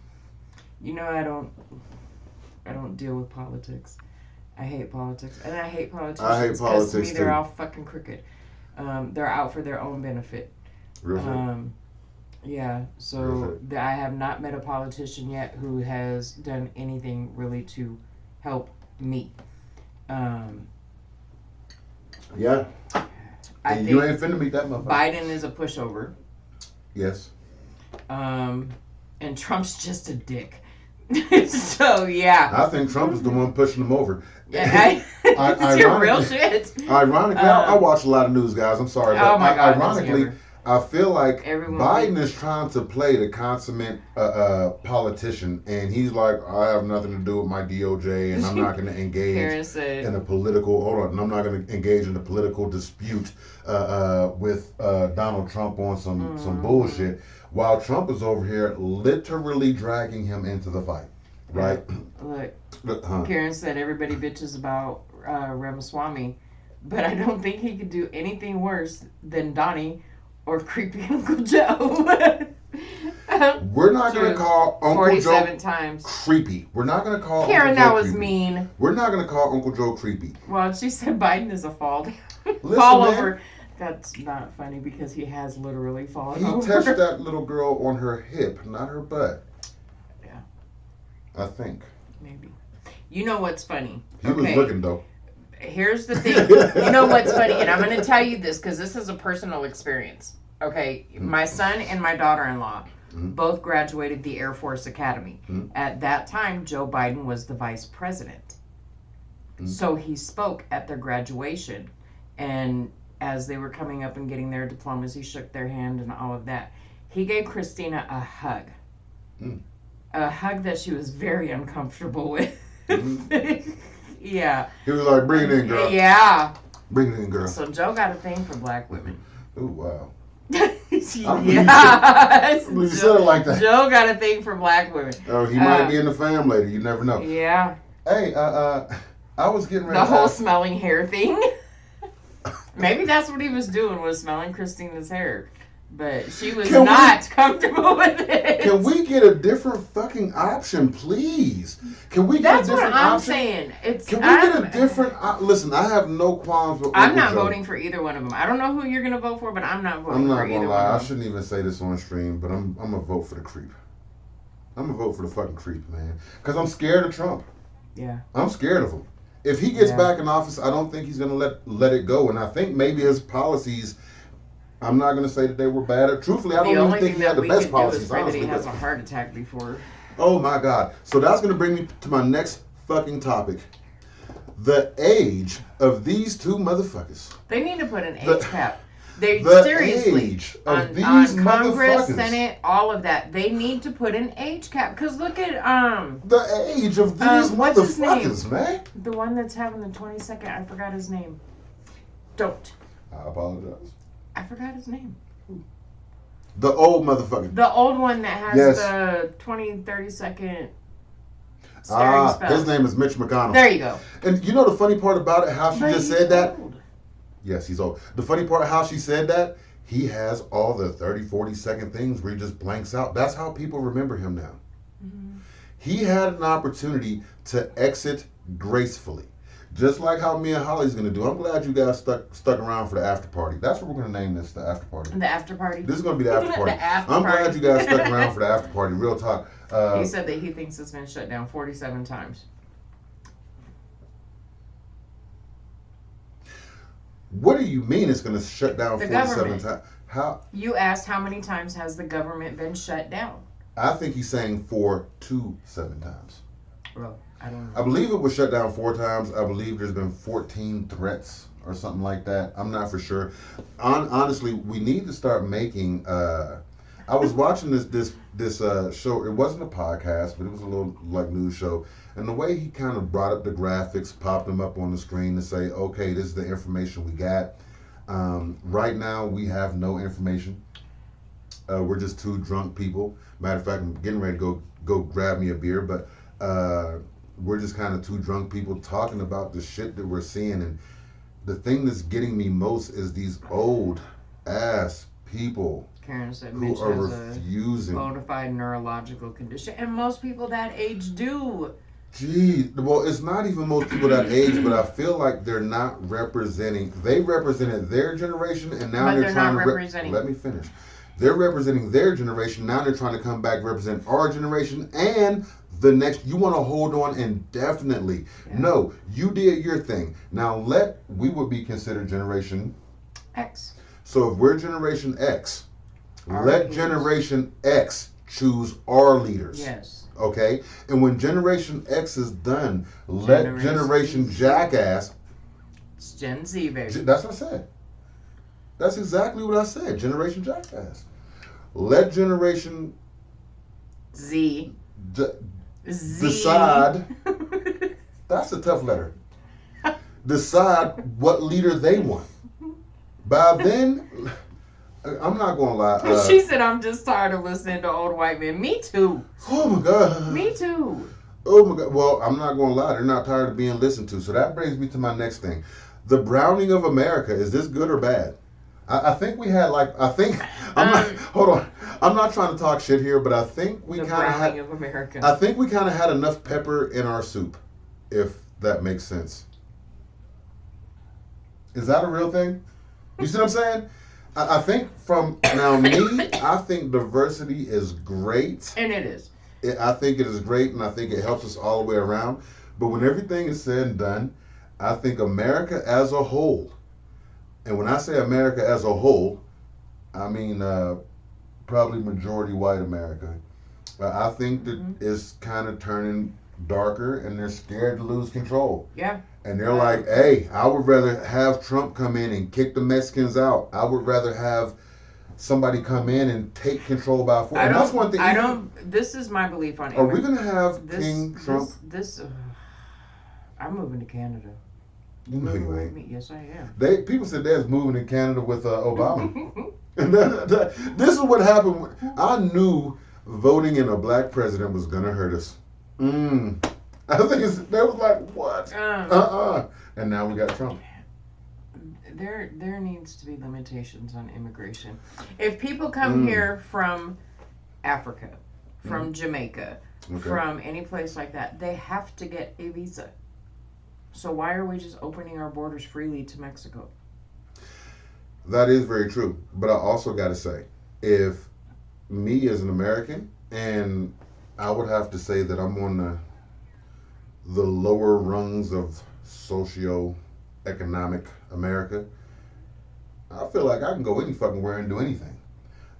I don't deal with politics. I hate politics, and I hate politicians. I hate Because to me, politics they're too. all fucking crooked. They're out for their own benefit. Real shit. Yeah. Real So shit. I have not met a politician yet who has done anything really to help me. Um, Yeah. I And you think ain't finna meet that motherfucker. Biden is a pushover. Yes. And Trump's just a dick. So yeah. I think Trump is the one pushing them over. Yeah, it's your real shit. Ironically, I watch a lot of news, guys. I'm sorry, but Oh my God, ironically, I feel like Everyone Biden is trying to play the consummate politician, and he's like, I have nothing to do with my DOJ, and I'm not going to engage Karen said, in a political. Hold on, and I'm not going to engage in a political dispute with Donald Trump on some bullshit. While Trump is over here literally dragging him into the fight, right? Look, Karen said everybody bitches about Ramaswamy, but I don't think he could do anything worse than Donnie or creepy Uncle Joe. We're not going to call Uncle 47 Joe times. creepy. We're not going to call Karen, Uncle Joe that was creepy. mean. We're not going to call Uncle Joe creepy. Well, she said Biden is a fall Listen, over. man. That's not funny because he has literally fallen He over. touched that little girl on her hip, not her butt. Yeah. I think. Maybe. You know what's funny? He was looking, though. Here's the thing. You know what's funny? And I'm going to tell you this because this is a personal experience. Okay. My son and my daughter-in-law both graduated the Air Force Academy. At that time, Joe Biden was the vice president. So he spoke at their graduation. And as they were coming up and getting their diplomas, he shook their hand and all of that. He gave Christina a hug. A hug that she was very uncomfortable with. Yeah. He was like, bring it in, girl. Yeah. Bring it in, girl. So Joe got a thing for black women. Oh, wow. Yeah. You said it like that. Joe got a thing for black women. Oh, he might be in the fam later. You never know. Yeah. Hey, I was getting ready The to whole ask- smelling hair thing. Maybe that's what he was doing, was smelling Christina's hair. But she was not comfortable with it. Can we get a different fucking option, please? Can we get a different option? That's what I'm saying. Can we get a different... listen, I have no qualms with I'm Uncle not Joe. voting for either one of them. I don't know who you're going to vote for, but I'm not voting I'm not for either gonna one lie. I of them. shouldn't even say this on stream, but I'm gonna vote for the creep. I'm gonna vote for the fucking creep, man. Because I'm scared of Trump. Yeah. I'm scared of him. If he gets back in office, I don't think he's gonna let it go. And I think maybe his policies... I'm not going to say that they were bad. Truthfully, I don't even think he had the best policies, honestly. He has a heart attack before. Oh, my God. So that's going to bring me to my next fucking topic. The age of these two motherfuckers. They need to put an age cap. The seriously, age of these on Congress, motherfuckers. Senate, all of that. They need to put an age cap. Because look at the age of these what's his motherfuckers, name? man. The one that's having the 22nd. I forgot his name. Don't. I apologize. I forgot his name. The old motherfucker. The old one that has the 30-second staring spell. His name is Mitch McConnell. There you go. And you know the funny part about it, how she just said that? Old. Yes, he's old. The funny part, how she said that, he has all the 30, 40-second things where he just blanks out. That's how people remember him now. He had an opportunity to exit gracefully. Just like how me and Holly's going to do. I'm glad you guys stuck around for the after party. That's what we're going to name this, the after party. The after party? This is going to be the after party. I'm glad you guys stuck around for the after party. Real talk. He said that he thinks it's been shut down 47 times. What do you mean it's going to shut down The 47 government. times? How? You asked how many times has the government been shut down? I think he's saying 7 times. Well, I don't know. I believe it was shut down 4 times. I believe there's been 14 threats or something like that. I'm not for sure. Honestly, we need to start making. I was watching this show. It wasn't a podcast, but it was a little like news show. And the way he kind of brought up the graphics, popped them up on the screen to say, okay, this is the information we got. Right now, we have no information. We're just two drunk people. Matter of fact, I'm getting ready to go grab me a beer, but we're just kind of two drunk people talking about the shit that we're seeing. And the thing that's getting me most is these old ass people Karen said who Mitch are has a refusing. bona fide neurological condition, and most people that age do. Gee, well, it's not even most people that age, but I feel like they're not representing. They represented their generation, and now But they're they're trying not to. representing. Let me finish. They're representing their generation. Now they're trying to come back represent our generation and the next. You want to hold on indefinitely. Yeah. No, you did your thing. Now we would be considered Generation X. So if we're Generation X, Our let leaders. Generation X choose our leaders. Yes. Okay? And when Generation X is done, let Generation Jackass. It's Gen Z, baby. That's what I said. That's exactly what I said. Generation Jackass. Let Generation Z. Decide. That's a tough letter. Decide what leader they want. By then, I'm not gonna lie. She said, "I'm just tired of listening to old white men." Me too. Oh my God. Me too. Oh my God. Well, I'm not gonna lie. They're not tired of being listened to. So that brings me to my next thing. The browning of America. Is this good or bad? I think we had like. Hold on. I'm not trying to talk shit here, but I think we kind of had. Of America. I think we kind of had enough pepper in our soup, if that makes sense. Is that a real thing? You see what I'm saying? I think I think diversity is great. And it is. I think it is great, and I think it helps us all the way around. But when everything is said and done, I think America as a whole, and when I say America as a whole, I mean probably majority white America. I think that it's kind of turning darker, and they're scared to lose control. Yeah. And they're like, hey, I would rather have Trump come in and kick the Mexicans out. I would rather have somebody come in and take control by force. And that's one thing. This is my belief on it. Are we going to have King Trump? I'm moving to Canada. You know you ain't. Yes, I am. People said they was moving to Canada with Obama. And this is what happened. I knew voting in a black president was going to hurt us. I think they was like, what? And now we got Trump. There needs to be limitations on immigration. If people come here from Africa, from Jamaica, from any place like that, they have to get a visa. So why are we just opening our borders freely to Mexico? That is very true. But I also got to say, if me as an American, and I would have to say that I'm on the lower rungs of socio-economic America, I feel like I can go any fucking where and do anything.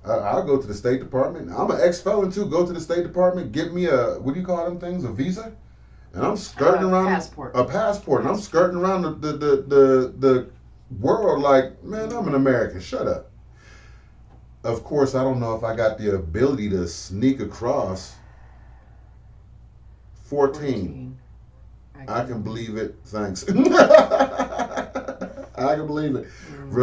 I'll go to the State Department. I'm an ex-felon too. Go to the State Department, get me what do you call them things? A visa? And I'm skirting around a passport, and I'm skirting around the world like, man, I'm an American. Shut up. Of course, I don't know if I got the ability to sneak across 14. I can believe it. Thanks. I can believe it.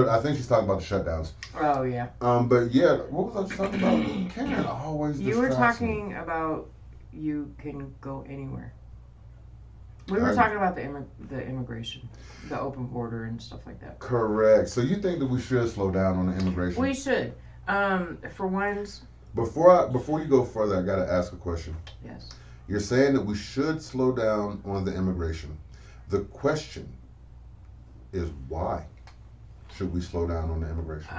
I think she's talking about the shutdowns. Oh, yeah. But yeah, what was I talking about? Karen always You were talking about you can go anywhere. We were talking about the immigration, the open border and stuff like that. Correct. So you think that we should slow down on the immigration? We should. For once. Before you go further, I got to ask a question. Yes. You're saying that we should slow down on the immigration. The question is why should we slow down on the immigration?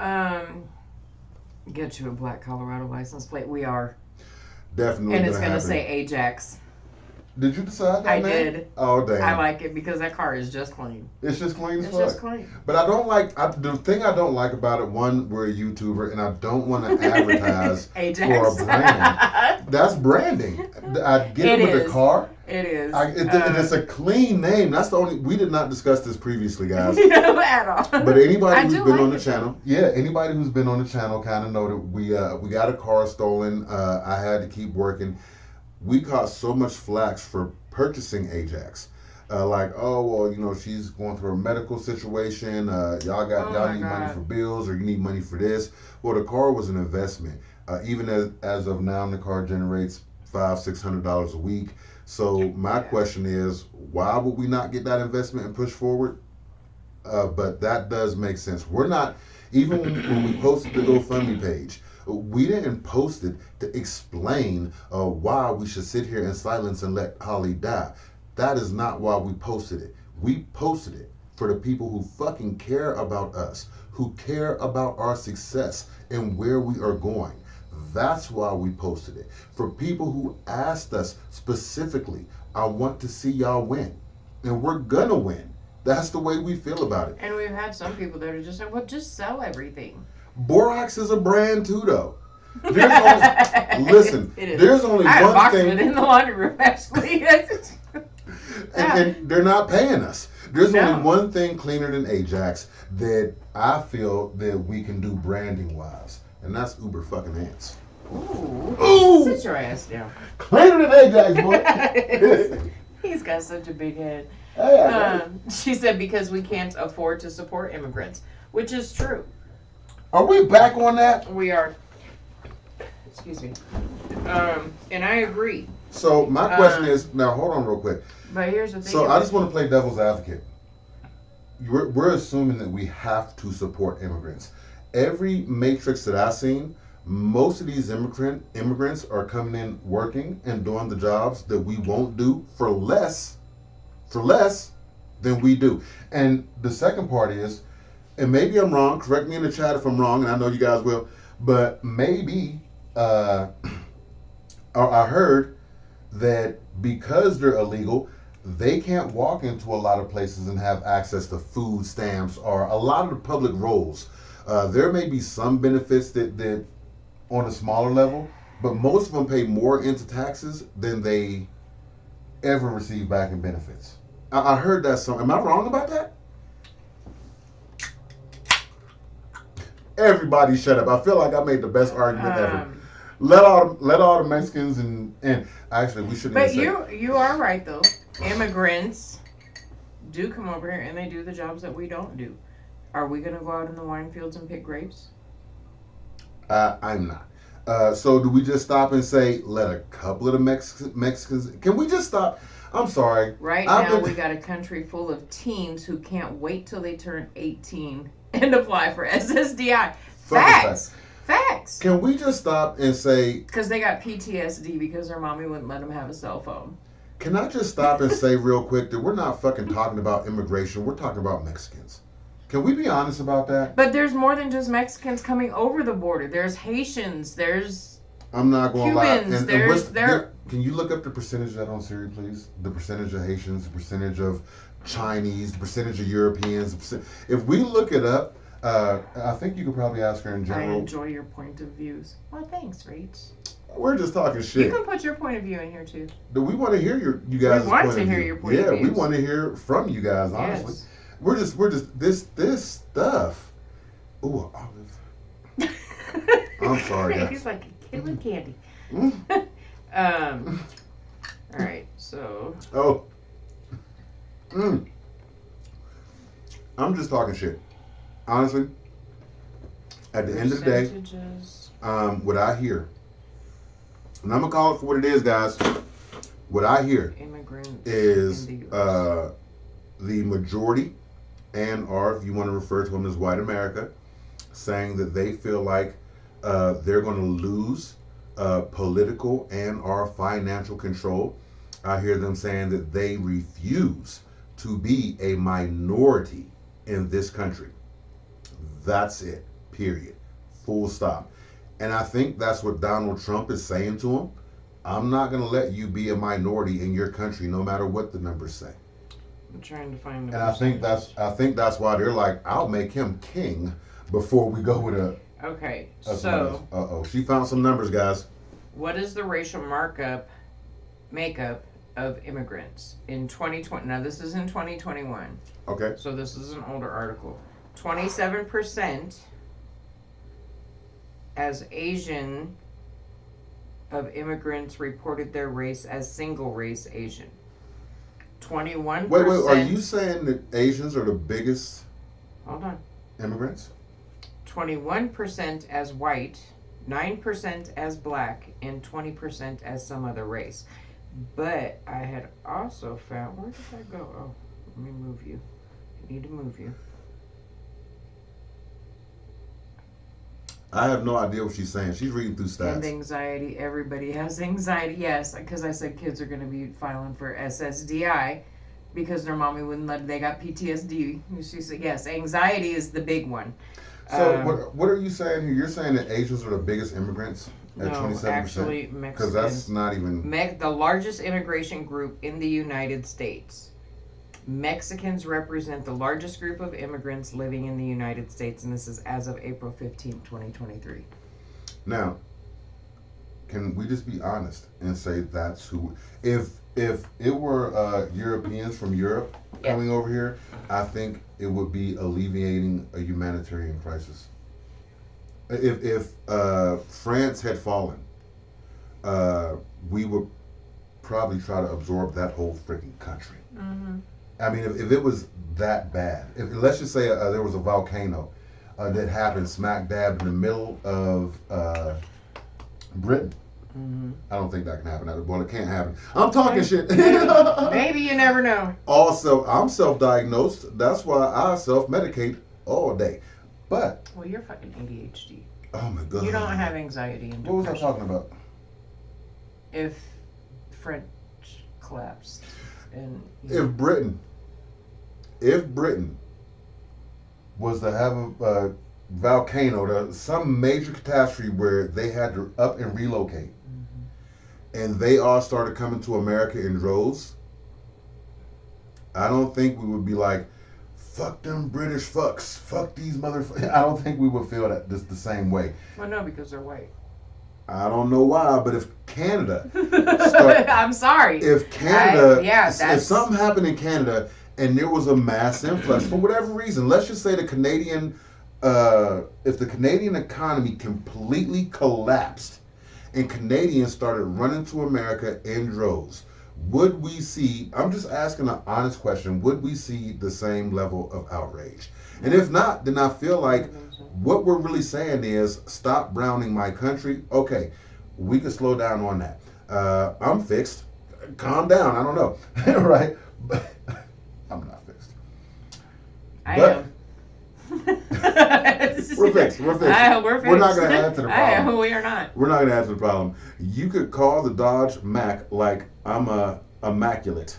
Get you a black Colorado license plate. We are. Definitely. And it's going to say Ajax. Did you decide that? I did. Oh, damn. I like it because that car is just clean. It's just clean as fuck. It's just clean. But I don't like, the thing I don't like about it, one, we're a YouTuber, and I don't want to advertise for a brand. That's branding. I get it with the car. It is. It's a clean name. That's the only, we did not discuss this previously, guys. No, at all. But anybody who's been on the channel, anybody who's been on the channel kind of know that we got a car stolen. I had to keep working. We caught so much flack for purchasing Ajax. Like, oh, well, you know, she's going through a medical situation. Y'all need money for bills, or you need money for this. Well, the car was an investment. Even as of now, the car generates $500-$600 a week. So my question is, why would we not get that investment and push forward? But that does make sense. We're not, even when we posted the GoFundMe page, we didn't post it to explain why we should sit here in silence and let Holly die. That is not why we posted it. We posted it for the people who fucking care about us, who care about our success and where we are going. That's why we posted it. For people who asked us specifically, I want to see y'all win. And we're gonna win. That's the way we feel about it. And we've had some people that are just like, well, just sell everything. Borax is a brand too, though. There's only, listen, there's only I have a one box thing. of it in the laundry room, actually. And they're not paying us. There's No. only one thing cleaner than Ajax that I feel that we can do branding wise, and that's Uber fucking ants. Ooh. Ooh! Sit your ass down. Cleaner than Ajax, boy. He's got such a big head. Hey, She said because we can't afford to support immigrants, which is true. are we back on that? We are. Excuse me. And I agree. So my question is, now hold on real quick. But here's the thing. So I just want to play devil's advocate. We're assuming that we have to support immigrants. Every matrix that I've seen, most of these immigrants are coming in working and doing the jobs that we won't do for less than we do. And the second part is, and maybe I'm wrong, correct me in the chat if I'm wrong, and I know you guys will, but maybe I heard that because they're illegal, they can't walk into a lot of places and have access to food stamps or a lot of the public roles. There may be some benefits that on a smaller level, but most of them pay more into taxes than they ever receive back in benefits. I heard that. Am I wrong about that? Everybody shut up. I feel like I made the best argument ever. Let all the Mexicans and actually we shouldn't. But you are right though. Immigrants do come over here and they do the jobs that we don't do. Are we gonna go out in the wine fields and pick grapes? I'm not. So do we just stop and say let a couple of the Mexicans? Can we just stop? I'm sorry. Right now we got a country full of teens who can't wait till they turn 18 and apply for SSDI. Facts. Can we just stop and say? Because they got PTSD because their mommy wouldn't let them have a cell phone. Can I just stop and say real quick that we're not fucking talking about immigration. We're talking about Mexicans. Can we be honest about that? But there's more than just Mexicans coming over the border. There's Haitians. There's I'm not going to lie. Cubans. Can you look up the percentage of that on Siri, please? The percentage of Haitians, the percentage of Chinese, the percentage of Europeans. If we look it up, I think you could probably ask her in general. I enjoy your point of views. Well, thanks, Rach. We're just talking shit. You can put your point of view in here too. Do we want to hear you guys' We want point to of hear view? your point of Yeah, views. we want to hear from you guys. Honestly, Yes. we're just this stuff. Ooh, olive. I'm sorry, guys. He's like a kid with candy. Mm. All right, so. Oh. I'm just talking shit. Honestly, at the end of the day, what I hear, and I'm gonna call it for what it is, guys. What I hear is the majority, or if you want to refer to them as white America, saying that they feel like they're going to lose political and or financial control. I hear them saying that they refuse to be a minority in this country. That's it. Period. Full stop. And I think that's what Donald Trump is saying to him. I'm not going to let you be a minority in your country, no matter what the numbers say. I'm trying to find. And I think that's why they're like, I'll make him king before we go with a. Okay, so. She found some numbers, guys. What is the racial makeup of immigrants in 2020? Now this is in 2021. Okay. So this is an older article. 27% as Asian of immigrants reported their race as single race Asian. 21%. Wait, are you saying that Asians are the biggest Hold on. immigrants? 21% as white, 9% as black, and 20% as some other race. But I had also found, where did that go? Oh, let me move you. I need to move you. I have no idea what she's saying. She's reading through And stats. anxiety. Everybody has anxiety. Yes, because I said kids are going to be filing for SSDI because their mommy wouldn't let. They got PTSD. She said yes. Anxiety is the big one. So what are you saying here? You're saying that Asians are the biggest immigrants at No, 27%? actually, Because Mexicans. that's not even. The largest immigration group in the United States. Mexicans represent the largest group of immigrants living in the United States, and this is as of April 15th, 2023. Now, can we just be honest and say that's who? If it were Europeans from Europe coming over here, I think it would be alleviating a humanitarian crisis. If France had fallen, we would probably try to absorb that whole freaking country. Mm-hmm. I mean, if it was that bad, if let's just say there was a volcano that happened smack dab in the middle of Britain. Mm-hmm. I don't think that can happen. Well, it can't happen. I'm talking shit. Maybe you never know. Also, I'm self-diagnosed. That's why I self-medicate all day. But Well, you're fucking ADHD. oh my god, You don't have anxiety and What was depression. I talking about? If French collapsed and If Britain was to have a volcano, some major catastrophe where they had to up and relocate, and they all started coming to America in droves, I don't think we would be like, fuck them British fucks, fuck these motherfuckers. I don't think we would feel that just the same way. well, no, because they're white. I don't know why, but if Canada, I'm sorry. if Canada, that's if something happened in Canada and there was a mass influx for whatever reason, let's just say the Canadian, if the Canadian economy completely collapsed and Canadians started running to America in droves, would we see, I'm just asking an honest question, would we see the same level of outrage? And if not, then I feel like what we're really saying is stop browning my country. Okay, we could slow down on that. I'm fixed. Calm down. I don't know. Right? But I'm not fixed. I But- am. We're fixed. We're fixed. We're fixed. We're not going to add to the problem. We are not. We're not going to add to the problem. You could call the Dodge Mac like I'm immaculate.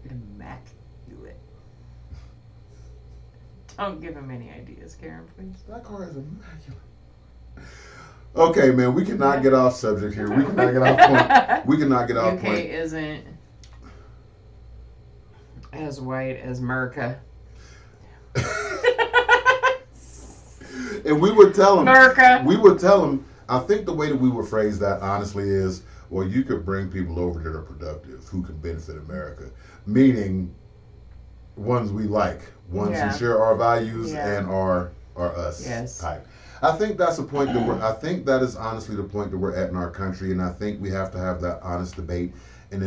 Immaculate. Don't give him any ideas, Karen, please. That car is immaculate. Okay, man, we cannot get off subject here. We cannot get off point. We cannot get off UK point. isn't as white as America. And we would tell them. America. We would tell them. I think the way that we would phrase that honestly is, well, you could bring people over that are productive who can benefit America, meaning ones we like, ones who share our values and are us type. I think that's a point that I think that is honestly the point that we're at in our country, and I think we have to have that honest debate. And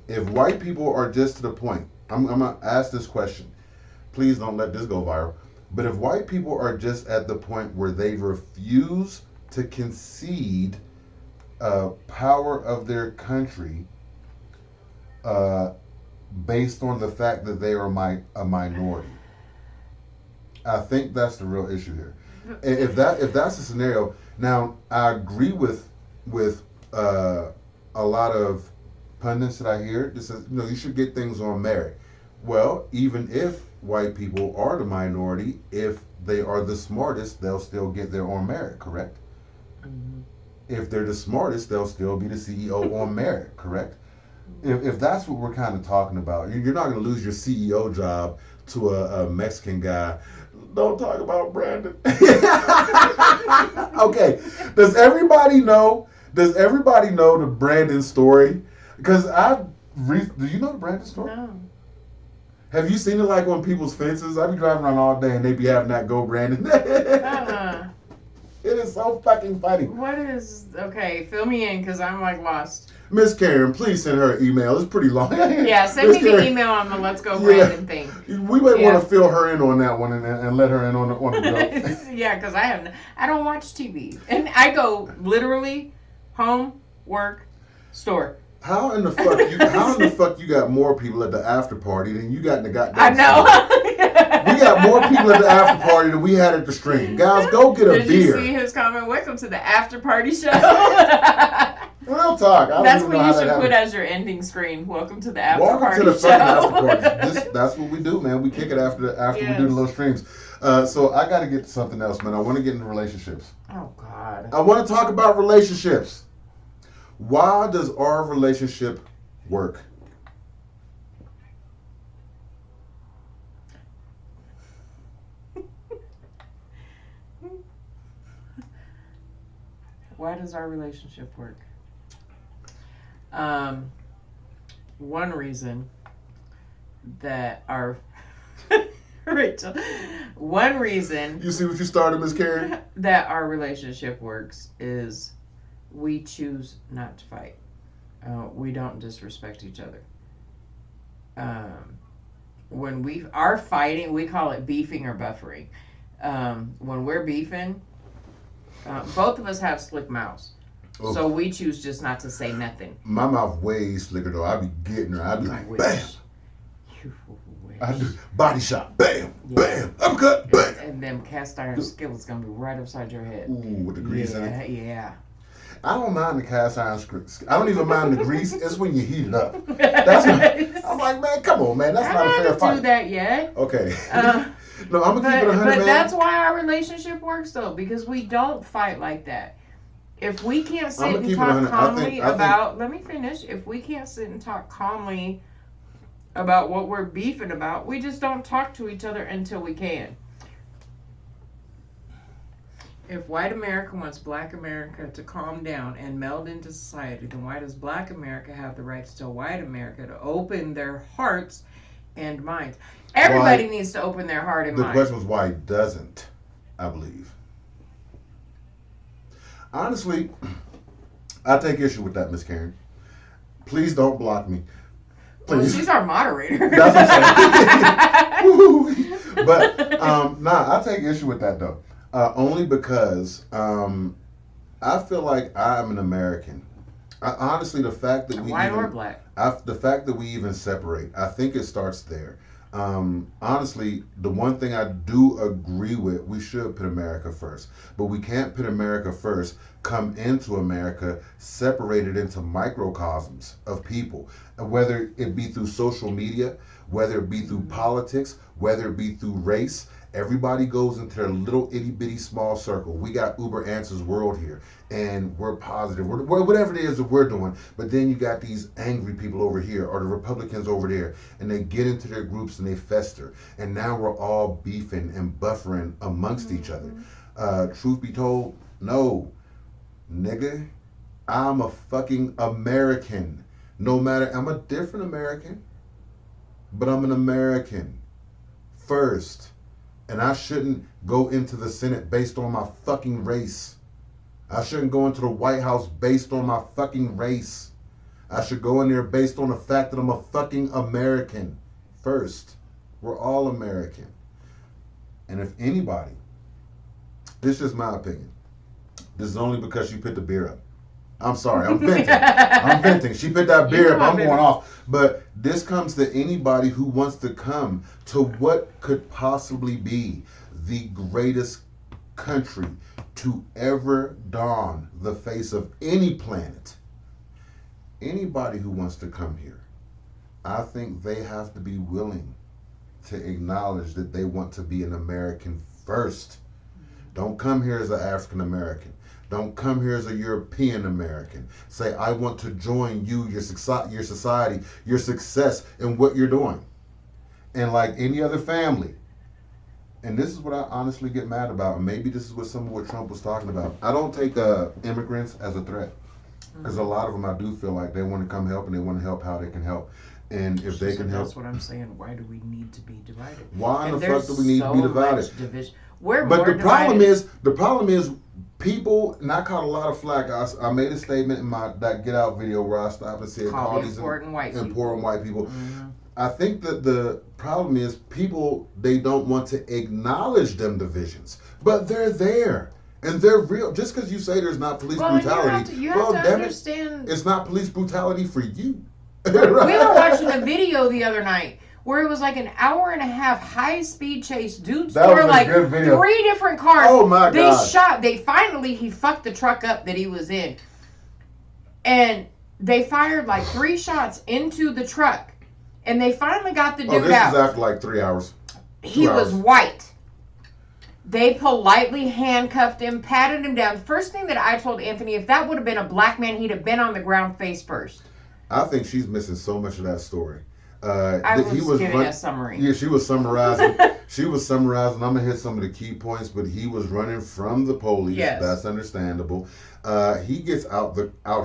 if white people are just to the point, I'm gonna ask this question. Please don't let this go viral. But if white people are just at the point where they refuse to concede power of their country based on the fact that they are a minority, I think that's the real issue here. If that's the scenario, now I agree with a lot of pundits that I hear that says, you should get things on merit. Well, even if white people are the minority, if they are the smartest, they'll still get there on merit, correct? Mm-hmm. If they're the smartest, they'll still be the CEO on merit, correct? If that's what we're kind of talking about, you're not going to lose your CEO job to a Mexican guy. Don't talk about Brandon. Okay, does everybody know the Brandon story? Because do you know the Brandon story? No. Have you seen it like on people's fences? I be driving around all day and they be having that go Brandon. It is so fucking funny. What is, okay, fill me in because I'm like lost. Miss Karen, please send her an email. It's pretty long. Yeah, send me the email on the Let's Go Brandon thing. We might want to fill her in on that one and let her in on the joke. Yeah, because I don't watch TV. And I go literally home, work, store. How in the fuck you got more people at the after party than you got in the goddamn I know. We got more people at the after party than we had at the stream. Guys, go get a Did beer. you see his comment? Welcome to the after party show. Real talk. I That's don't even what know you how should that put happened. as your ending screen. Welcome to the after Welcome party to the show. fucking after party. That's what we do, man. We kick it after we do the little streams. So I got to get to something else, man. I want to get into relationships. Oh God. I want to talk about relationships. Why does our relationship work? Why does our relationship work? One reason that our Rachel, one reason You see what you started, Miss Karen? that our relationship works is we choose not to fight. We don't disrespect each other. When we are fighting, we call it beefing or buffering. When we're beefing, both of us have slick mouths. Oof. So we choose just not to say nothing. My mouth way slicker though. I be getting her. I be like, bam. I do body shot, bam, bam, uppercut, bam. And them cast iron skillets gonna be right upside your head. Ooh, with the grease in it. Yeah. I don't mind the cast iron. I don't even mind the grease. It's when you heat it up. That's what, I'm like, man, come on, man. That's not a fair I fight. haven't do that yet. Okay. No, I'm gonna keep it 100, but man. that's why our relationship works though, because we don't fight like that. If we can't sit I'ma and keep it talk 100. calmly I think- about, let me finish. If we can't sit and talk calmly about what we're beefing about, we just don't talk to each other until we can. If white America wants black America to calm down and meld into society, then why does black America have the right to tell white America to open their hearts and minds? Everybody needs to open their heart and The mind. question was why he doesn't, I believe. Honestly, I take issue with that, Miss Karen. Please don't block me. Well, Please. she's our moderator. That's what I'm saying. But I take issue with that though. Only because I feel like I am an American. Honestly, the fact that we white even, or black. the fact that we even separate, I think it starts there. Honestly, the one thing I do agree with, we should put America first, but we can't put America first, come into America separated into microcosms of people, and whether it be through social media, whether it be through politics, whether it be through race. Everybody goes into their little itty bitty small circle. We got Uber Answers World here, and we're positive. We're whatever it is that we're doing. But then you got these angry people over here, or the Republicans over there, and they get into their groups and they fester. And now we're all beefing and buffering amongst each other. Truth be told, no, nigga, I'm a fucking American. No matter, I'm a different American, but I'm an American first. And I shouldn't go into the Senate based on my fucking race. I shouldn't go into the White House based on my fucking race. I should go in there based on the fact that I'm a fucking American first. We're all American. And if anybody, this is my opinion. This is only because she put the beer up. I'm sorry, I'm venting. I'm venting. She put that beer up, I'm going off. But this comes to anybody who wants to come to what could possibly be the greatest country to ever don the face of any planet. Anybody who wants to come here, I think they have to be willing to acknowledge that they want to be an American first. Don't come here as an African American. Don't come here as a European American. Say, I want to join you, your society, your success, and what you're doing. And like any other family. And this is what I honestly get mad about. And maybe this is what some of what Trump was talking about. I don't take immigrants as a threat. Because a lot of them, I do feel like they want to come help and they want to help how they can help. And if they can help. That's what I'm saying. Why do we need to be divided? Why in the fuck do we need to be divided? Division. But the problem is, people, and I caught a lot of flack. I made a statement in my that Get Out video where I stopped and said, call these important white people. Mm-hmm. I think that the problem is people, they don't want to acknowledge them divisions, but they're there. And they're real. Just because you say there's not police brutality, you have to understand. It's not police brutality for you. Right. We were watching a video the other night where it was like an hour and a half high-speed chase. Dudes That was were a like good video. 3 different cars. Oh my God. He fucked the truck up that he was in. And they fired like 3 shots into the truck. And they finally got the dude this out. is after like 3 hours. He was white. They politely handcuffed him, patted him down. First thing that I told Anthony, if that would have been a black man, he'd have been on the ground face first. I think she's missing so much of that story. I was giving a summary. Yeah, she was summarizing. I'm gonna hit some of the key points, but he was running from the police. Yes. That's understandable. He gets out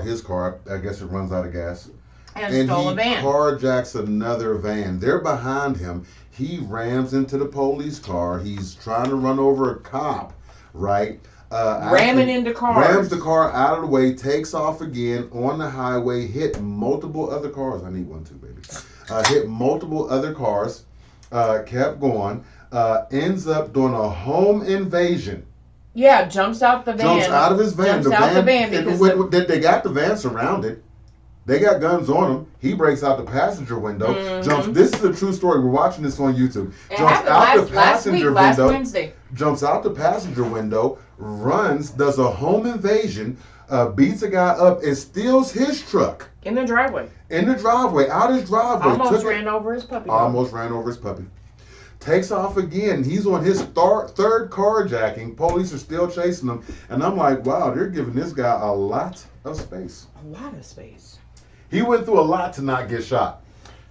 his car. I guess it runs out of gas. And stole a van. He carjacks another van. They're behind him. He rams into the police car. He's trying to run over a cop, right? Ramming into cars. Rams the car out of the way, takes off again on the highway, hit multiple other cars. I need one too, baby. Hit multiple other cars, kept going, ends up doing a home invasion. Yeah, jumps out the van. Jumps out of his van. Jumps out the van because they got the van surrounded. They got guns on him. He breaks out the passenger window. Jumps. This is a true story. We're watching this on YouTube. Jumps out the passenger window. Wednesday. Jumps out the passenger window. Runs. Does a home invasion. Beats a guy up and steals his truck. In the driveway. Out his driveway. Almost ran over his puppy. Takes off again. He's on his third carjacking. Police are still chasing him. And I'm like, wow, they're giving this guy a lot of space. A lot of space. He went through a lot to not get shot.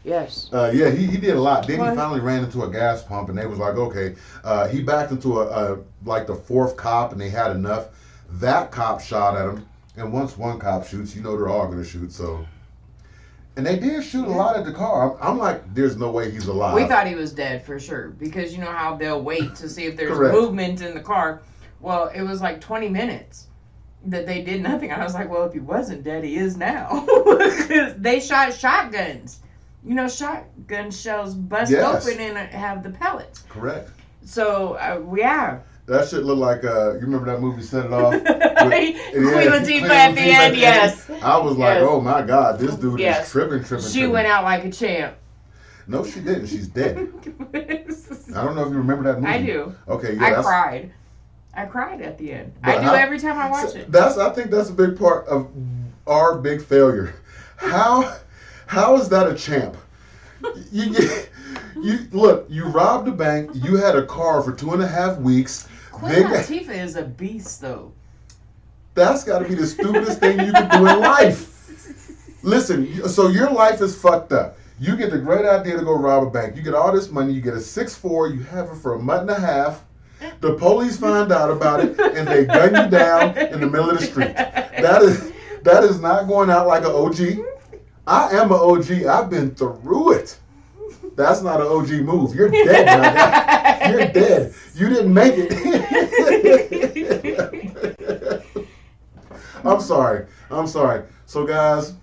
Yes. Yeah, he did a lot. Then he finally ran into a gas pump, and they was like, okay. He backed into like the 4th cop, and they had enough. That cop shot at him. And once one cop shoots, you know they're all going to shoot, so... And they did shoot a lot at the car. I'm like, there's no way he's alive. We thought he was dead for sure, because you know how they'll wait to see if there's Correct. movement in the car. Well, it was like 20 minutes that they did nothing. I was like, well, if he wasn't dead, he is now. Because they shot shotguns. You know, shotgun shells bust open and have the pellets. Correct. So, yeah. That shit looked like, you remember that movie Set It Off? Queen Latifah at the end, yes. I was like, oh my God, this dude is tripping. She went out like a champ. No, she didn't. She's dead. I don't know if you remember that movie. I do. Okay, yeah. I cried at the end. I do every time I watch it. I think that's a big part of our big failure. How is that a champ? You robbed a bank. You had a car for 2.5 weeks. Queen Latifah is a beast, though. That's got to be the stupidest thing you can do in life. Listen, so your life is fucked up. You get the great idea to go rob a bank. You get all this money. You get a 6'4". You have it for a month and a half. The police find out about it, and they gun you down in the middle of the street. That is not going out like an OG. I am an OG. I've been through it. That's not an OG move. You're dead, my guy. You're dead. You didn't make it. I'm sorry. So, guys,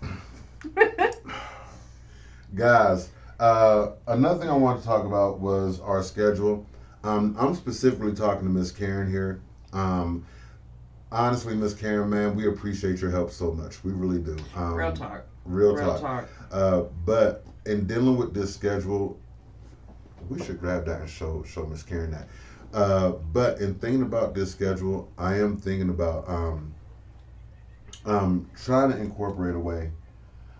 another thing I wanted to talk about was our schedule. I'm specifically talking to Miss Karen here. Honestly, Miss Karen, man, we appreciate your help so much. We really do. Real talk. But in dealing with this schedule, we should grab that and show Miss Karen that. But in thinking about this schedule, I am thinking about trying to incorporate a way,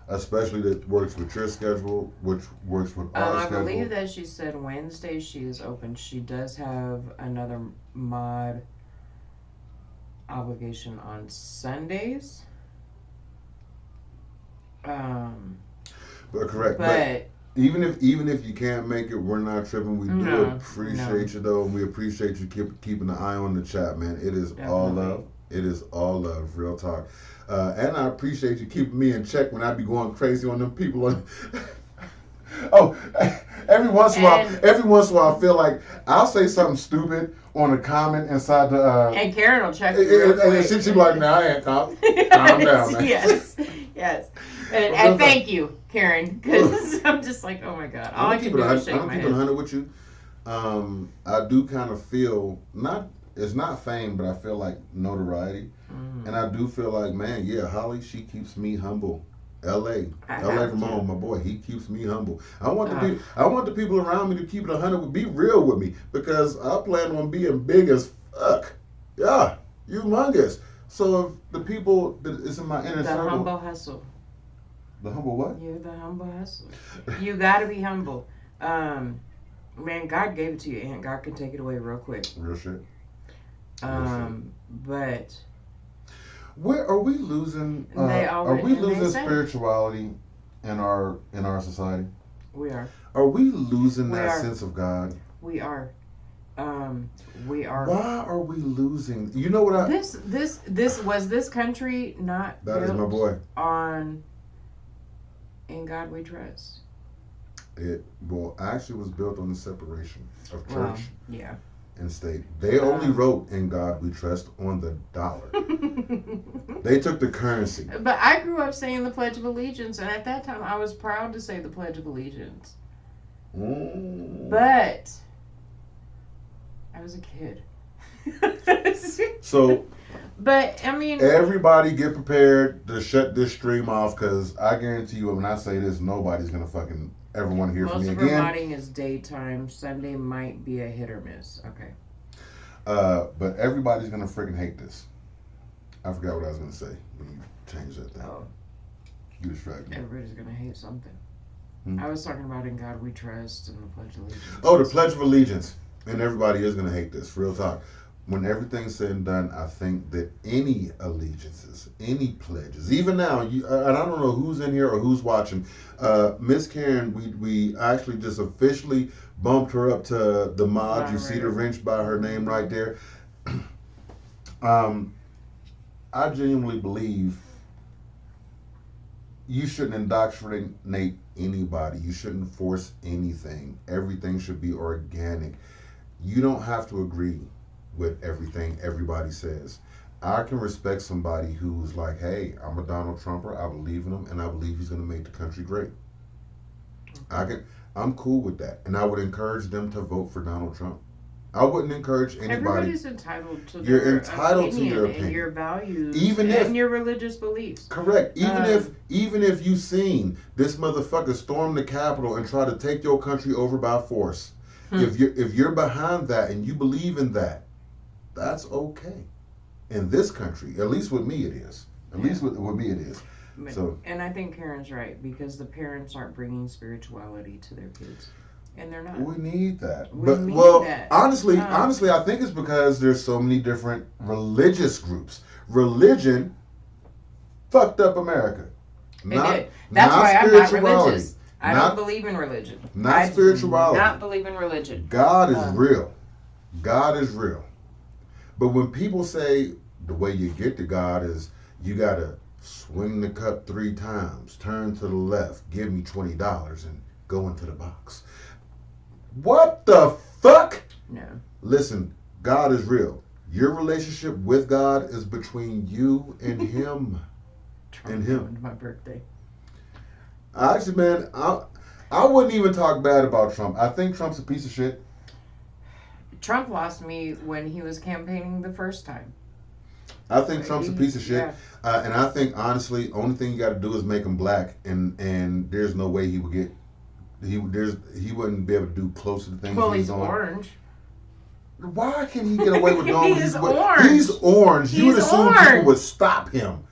especially that works with your schedule, which works with our schedule. I believe that she said Wednesday she is open. She does have another mod obligation on Sundays. But correct. But even if you can't make it, we're not tripping. We do appreciate you though. We appreciate you keeping an eye on the chat, man. It is all love. It is all love. Real talk. And I appreciate you keeping me in check when I be going crazy on them people. Every once in a while, I feel like I'll say something stupid on a comment inside the. And Karen will check. And she be like, "Nah, I ain't calm down, man." Yes. And thank you, Karen, because I'm just like, oh my God, all I can do is shake my head. I'm keeping 100 with you. I do kind of feel it's not fame, but I feel like notoriety, and I do feel like, man, yeah, Holly, she keeps me humble L.A. I L.A. have Ramon, to. my boy, he keeps me humble. I want the people around me to keep it 100, be real with me because I plan on being big as fuck. Yeah, humongous. So if the people that is in my inner The circle, humble hustle. the humble what? You're the humble hustler. You gotta be humble. Man, God gave it to you, and God can take it away real quick. Real shit. But Where are we losing? they Are always we and they losing say spirituality in our society? we are. Are we losing We that are. sense of God? We are. We are. Why are we losing? You know what I? This was this country not That is my built boy. on In God We Trust. It actually was built on the separation of church Well, yeah. and state. They only wrote "In God We Trust" on the dollar. They took the currency. But I grew up saying the Pledge of Allegiance, and at that time I was proud to say the Pledge of Allegiance. But I was a kid. So, but I mean, everybody get prepared to shut this stream off because I guarantee you, when I say this, nobody's gonna fucking ever want to hear from most me of our again. modding is daytime. Sunday might be a hit or miss. Okay. But everybody's gonna freaking hate this. I forgot what I was gonna say when you changed that thing. Oh, You distracted me. everybody's gonna hate something. Hmm? I was talking about In God We Trust and the Pledge of Allegiance. Oh, the Pledge of Allegiance. And everybody is going to hate this. Real talk. When everything's said and done, I think that any allegiances, any pledges, even now, and I don't know who's in here or who's watching, Miss Karen, we actually just officially bumped her up to the mod. You see the wrench by her name right there. I genuinely believe you shouldn't indoctrinate anybody. You shouldn't force anything. Everything should be organic. You don't have to agree with everything everybody says. I can respect somebody who's like, hey, I'm a Donald Trumper. I believe in him, and I believe he's going to make the country great. I'm cool with that, and I would encourage them to vote for Donald Trump. I wouldn't encourage anybody. Everybody's entitled to You're their entitled to your and opinion. your values, Even and if- your religious beliefs. Correct. Even if you seen this motherfucker storm the Capitol and try to take your country over by force, if you're behind that and you believe in that, that's okay. In this country, at least with me, it is. At least with me, it is. So, and I think Karen's right because the parents aren't bringing spirituality to their kids, and they're not. we need that. We need that. Honestly, I think it's because there's so many different religious groups. Religion fucked up America. That's why I'm not religious. I don't believe in religion. Not spirituality. I do not believe in religion. God is real. God is real. But when people say the way you get to God is you gotta swing the cup 3 times, turn to the left, give me $20, and go into the box. What the fuck? No. Listen, God is real. Your relationship with God is between you and Him. And him. My birthday. Actually, man, I wouldn't even talk bad about Trump. I think Trump's a piece of shit. Trump lost me when he was campaigning the first time. I think Trump's a piece of shit. Yeah. And I think, honestly, only thing you got to do is make him black. And there's no way he would get... He wouldn't be able to do close to the things he's on. Orange. Why can he get away with doing He's orange. He's orange. You would assume orange. people would stop him.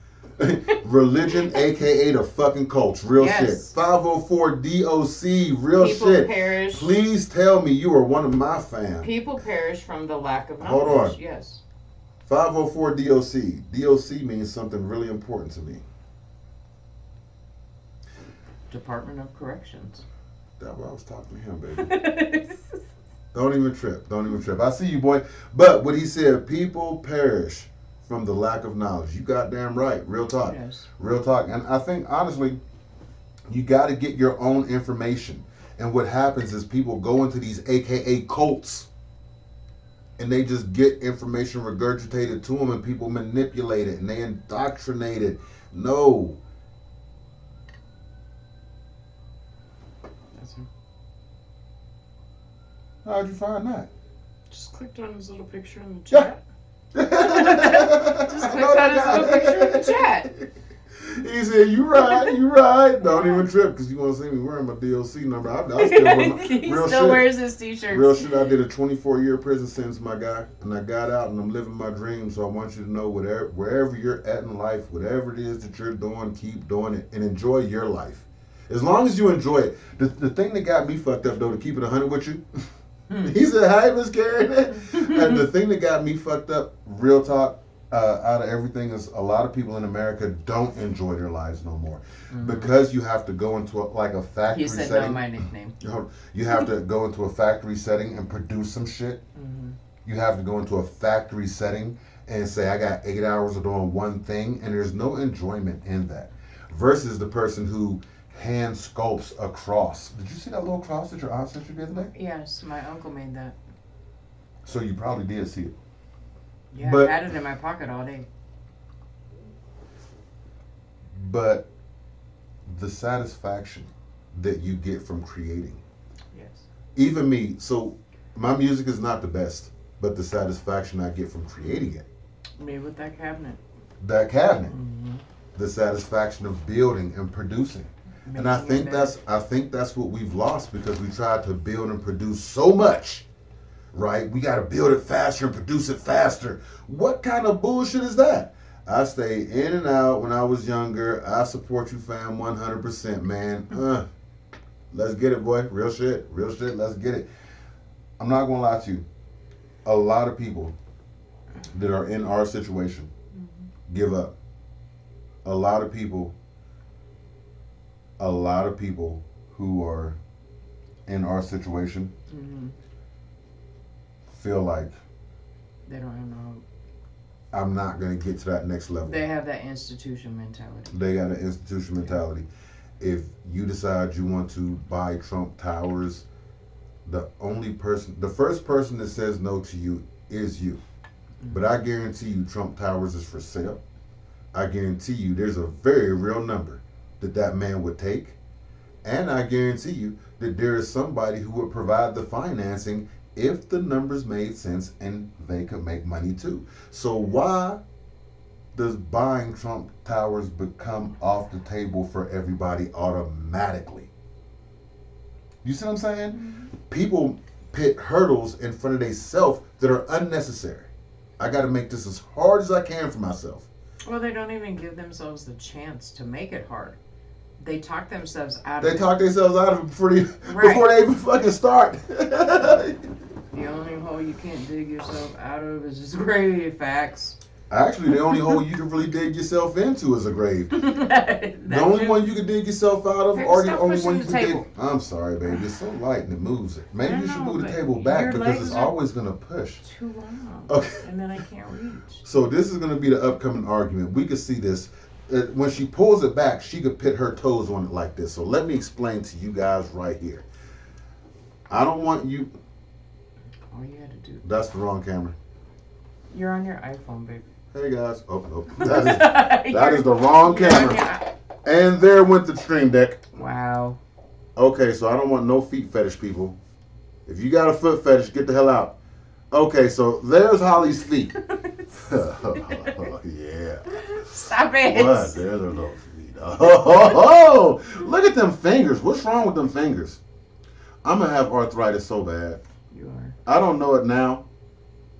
Religion, aka the fucking cults. Real shit. 504 DOC. Real people shit. Perish. Please tell me you are one of my fans. People perish from the lack of knowledge. Hold on. Yes. 504 DOC. DOC means something really important to me. Department of Corrections. That's why I was talking to him, baby. Don't even trip. Don't even trip. I see you, boy. But what he said, people perish from the lack of knowledge. You goddamn right. Real talk. Yes. Real talk. And I think, honestly, you got to get your own information. And what happens is people go into these AKA cults and they just get information regurgitated to them and people manipulate it and they indoctrinate it. No. That's him. How'd you find that? Just clicked on his little picture in the chat. Just clicked on his little picture in the chat. He said, "You right, you right. Don't even trip because you want to see me wearing my DLC number." I still wear my He real still shit. wears his t-shirts. Real shit. I did a 24-year prison sentence, my guy, and I got out and I'm living my dream. So I want you to know, wherever you're at in life, whatever it is that you're doing, keep doing it and enjoy your life. As long as you enjoy it. The thing that got me fucked up though, to keep it 100 with you. He said, "Hi, Miss Karen." And the thing that got me fucked up, real talk, out of everything, is a lot of people in America don't enjoy their lives no more because you have to go into a factory He said, setting. "No, my nickname." You have to go into a factory setting and produce some shit. You have to go into a factory setting and say, "I got 8 hours of doing one thing," and there's no enjoyment in that. Versus the person who hand sculpts a cross. Did you see that little cross that your aunt sent you the other day? Yes, my uncle made that. So you probably did see it. Yeah, But- I had it in my pocket all day. But the satisfaction that you get from creating. Yes. Even me, so my music is not the best, but the satisfaction I get from creating it. Made with that cabinet. That cabinet. The satisfaction of building and producing. And I think that's what we've lost because we tried to build and produce so much. Right? We got to build it faster and produce it faster. What kind of bullshit is that? I stayed in and out when I was younger. I support you, fam, 100%, man. Let's get it, boy. Real shit. Real shit. Let's get it. I'm not going to lie to you. A lot of people that are in our situation give up. A lot of people who are in our situation feel like they don't have no hope. I'm not going to get to that next level. They have that institution mentality. They got an institution mentality. If you decide you want to buy Trump Towers, the first person that says no to you is you. But I guarantee you Trump Towers is for sale. I guarantee you there's a very real number that man would take. And I guarantee you that there is somebody who would provide the financing if the numbers made sense and they could make money too. So why does buying Trump Towers become off the table for everybody automatically? You see what I'm saying? People put hurdles in front of themselves that are unnecessary. I got to make this as hard as I can for myself. Well, they don't even give themselves the chance to make it hard. They talk themselves out of They it. talk themselves out of it before they even fucking start. The only hole you can't dig yourself out of is just grave. Facts. Actually, the only hole you can really dig yourself into is a grave. The only one you can dig yourself out of, or the only one you can dig. I'm sorry, baby. It's so light and it moves it. Maybe you should move the table back because it's always going to push. Too long. Okay. And then I can't reach. So this is going to be the upcoming argument. We could see this. When she pulls it back, she could put her toes on it like this. So let me explain to you guys right here. I don't want you. All you had to do. That's the wrong camera. You're on your iPhone, baby. Hey guys. Oh. That is the wrong camera. And there went the stream deck. Wow. Okay, so I don't want no feet fetish people. If you got a foot fetish, get the hell out. Okay, so there's Holly's feet. Yeah. Stop it. What? There's her little feet. Oh, look at them fingers. What's wrong with them fingers? I'm going to have arthritis so bad. You are. I don't know it now.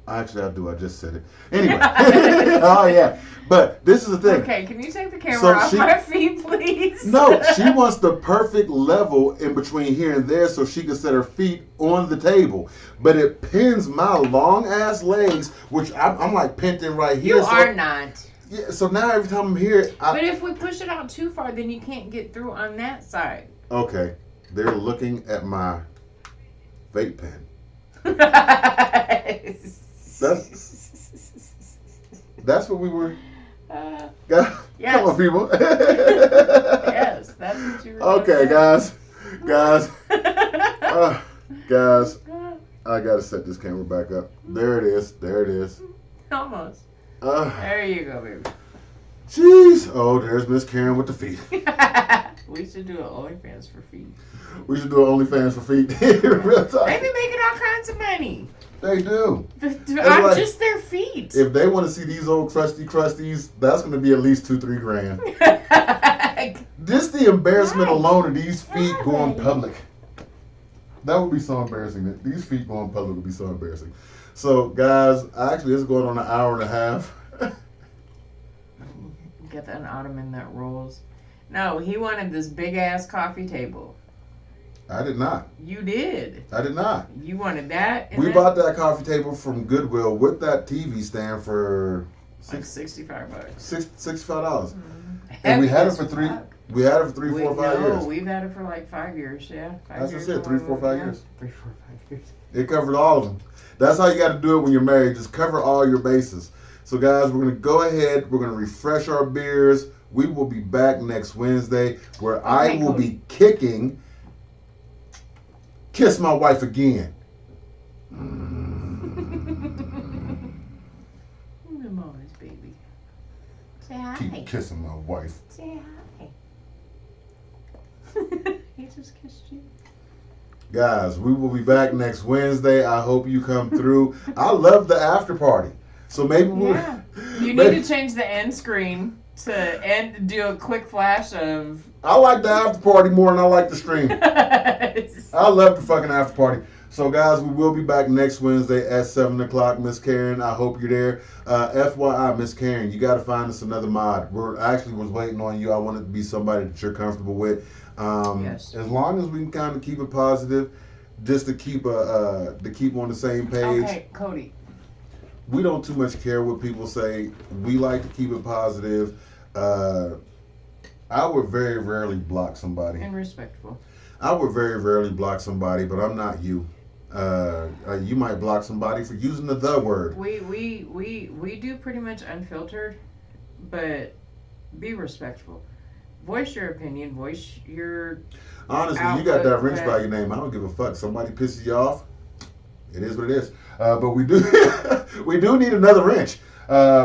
Actually, I do. I just said it. Anyway. Oh, yeah. But this is the thing. Okay, can you take the camera off my feet, please? No, she wants the perfect level in between here and there so she can set her feet on the table. But it pins my long-ass legs, which I'm like pinching right here. You are not. Yeah, so now every time I'm here... But if we push it out too far, then you can't get through on that side. Okay. They're looking at my vape pen. That's what we were... Yes. Come on, people. Yes, that's what you were Okay, guys. Guys, I gotta set this camera back up. There it is. There it is. Almost. There you go, baby. Jeez. Oh, there's Miss Karen with the feet. We should do an OnlyFans for feet. We should do an OnlyFans for feet. Real talk. They be making all kinds of money. They do. I'm like, just their feet. If they want to see these old crusties, that's going to be at least $2-3 grand. Just the embarrassment alone of these feet going public. That would be so embarrassing. These feet going public would be so embarrassing. So, guys, actually, it's going on an hour and a half. Get an ottoman that rolls. No, he wanted this big ass coffee table. I did not. You did. I did not. You wanted that? We bought that coffee table from Goodwill with that TV stand for like $65. $65. And we had it for three. We had it for 3, 4, 5 years. No, we've had it for like 5 years. Yeah, 5 That's years. That's it. 3, 4, 5 years. 3, 4, 5 years. It covered all of them. That's how you got to do it when you're married. Just cover all your bases. So, guys, we're going to go ahead. We're going to refresh our beers. We will be back next Wednesday where I will be kicking Kiss My Wife Again. Mama's baby. Say hi. Keep kissing my wife. Say hi. He just kissed you. Guys, we will be back next Wednesday. I hope you come through. I love the after party. So maybe you need to change the end screen to do a quick flash of. I like the after party more than I like the stream. I love the fucking after party. So, guys, we will be back next Wednesday at 7 o'clock. Miss Karen, I hope you're there. FYI, Miss Karen, you got to find us another mod. We're actually was waiting on you. I want it to be somebody that you're comfortable with. Yes. As long as we can kind of keep it positive, just to keep on the same page. Okay, Cody. We don't too much care what people say. We like to keep it positive. I would very rarely block somebody. And respectful. I would very rarely block somebody, but I'm not you. You might block somebody for using the word. We do pretty much unfiltered, but be respectful. Voice your opinion. Voice your. Honestly, you got that wrench by your name. I don't give a fuck. Somebody pisses you off. It is what it is. But we do we do need another wrench.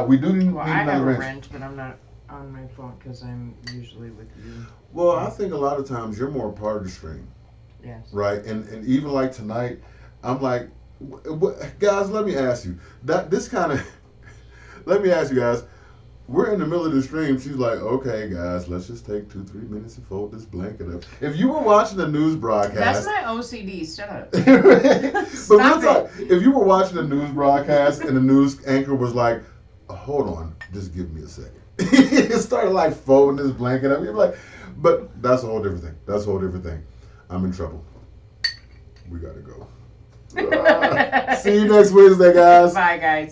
We do need I another have wrench. a wrench, but I'm not on my phone because I'm usually with you. Well, I think a lot of times you're more a part of the stream. Yes. Right? And even like tonight, I'm like, guys, let me ask you. Let me ask you guys. We're in the middle of the stream. She's like, okay, guys, let's just take 2-3 minutes and fold this blanket up. If you were watching the news broadcast. That's my OCD. Shut up. But if you were watching the news broadcast and the news anchor was like, hold on, just give me a second. It started like folding this blanket up. You're like, but that's a whole different thing. That's a whole different thing. I'm in trouble. We got to go. See you next Wednesday, guys. Bye, guys.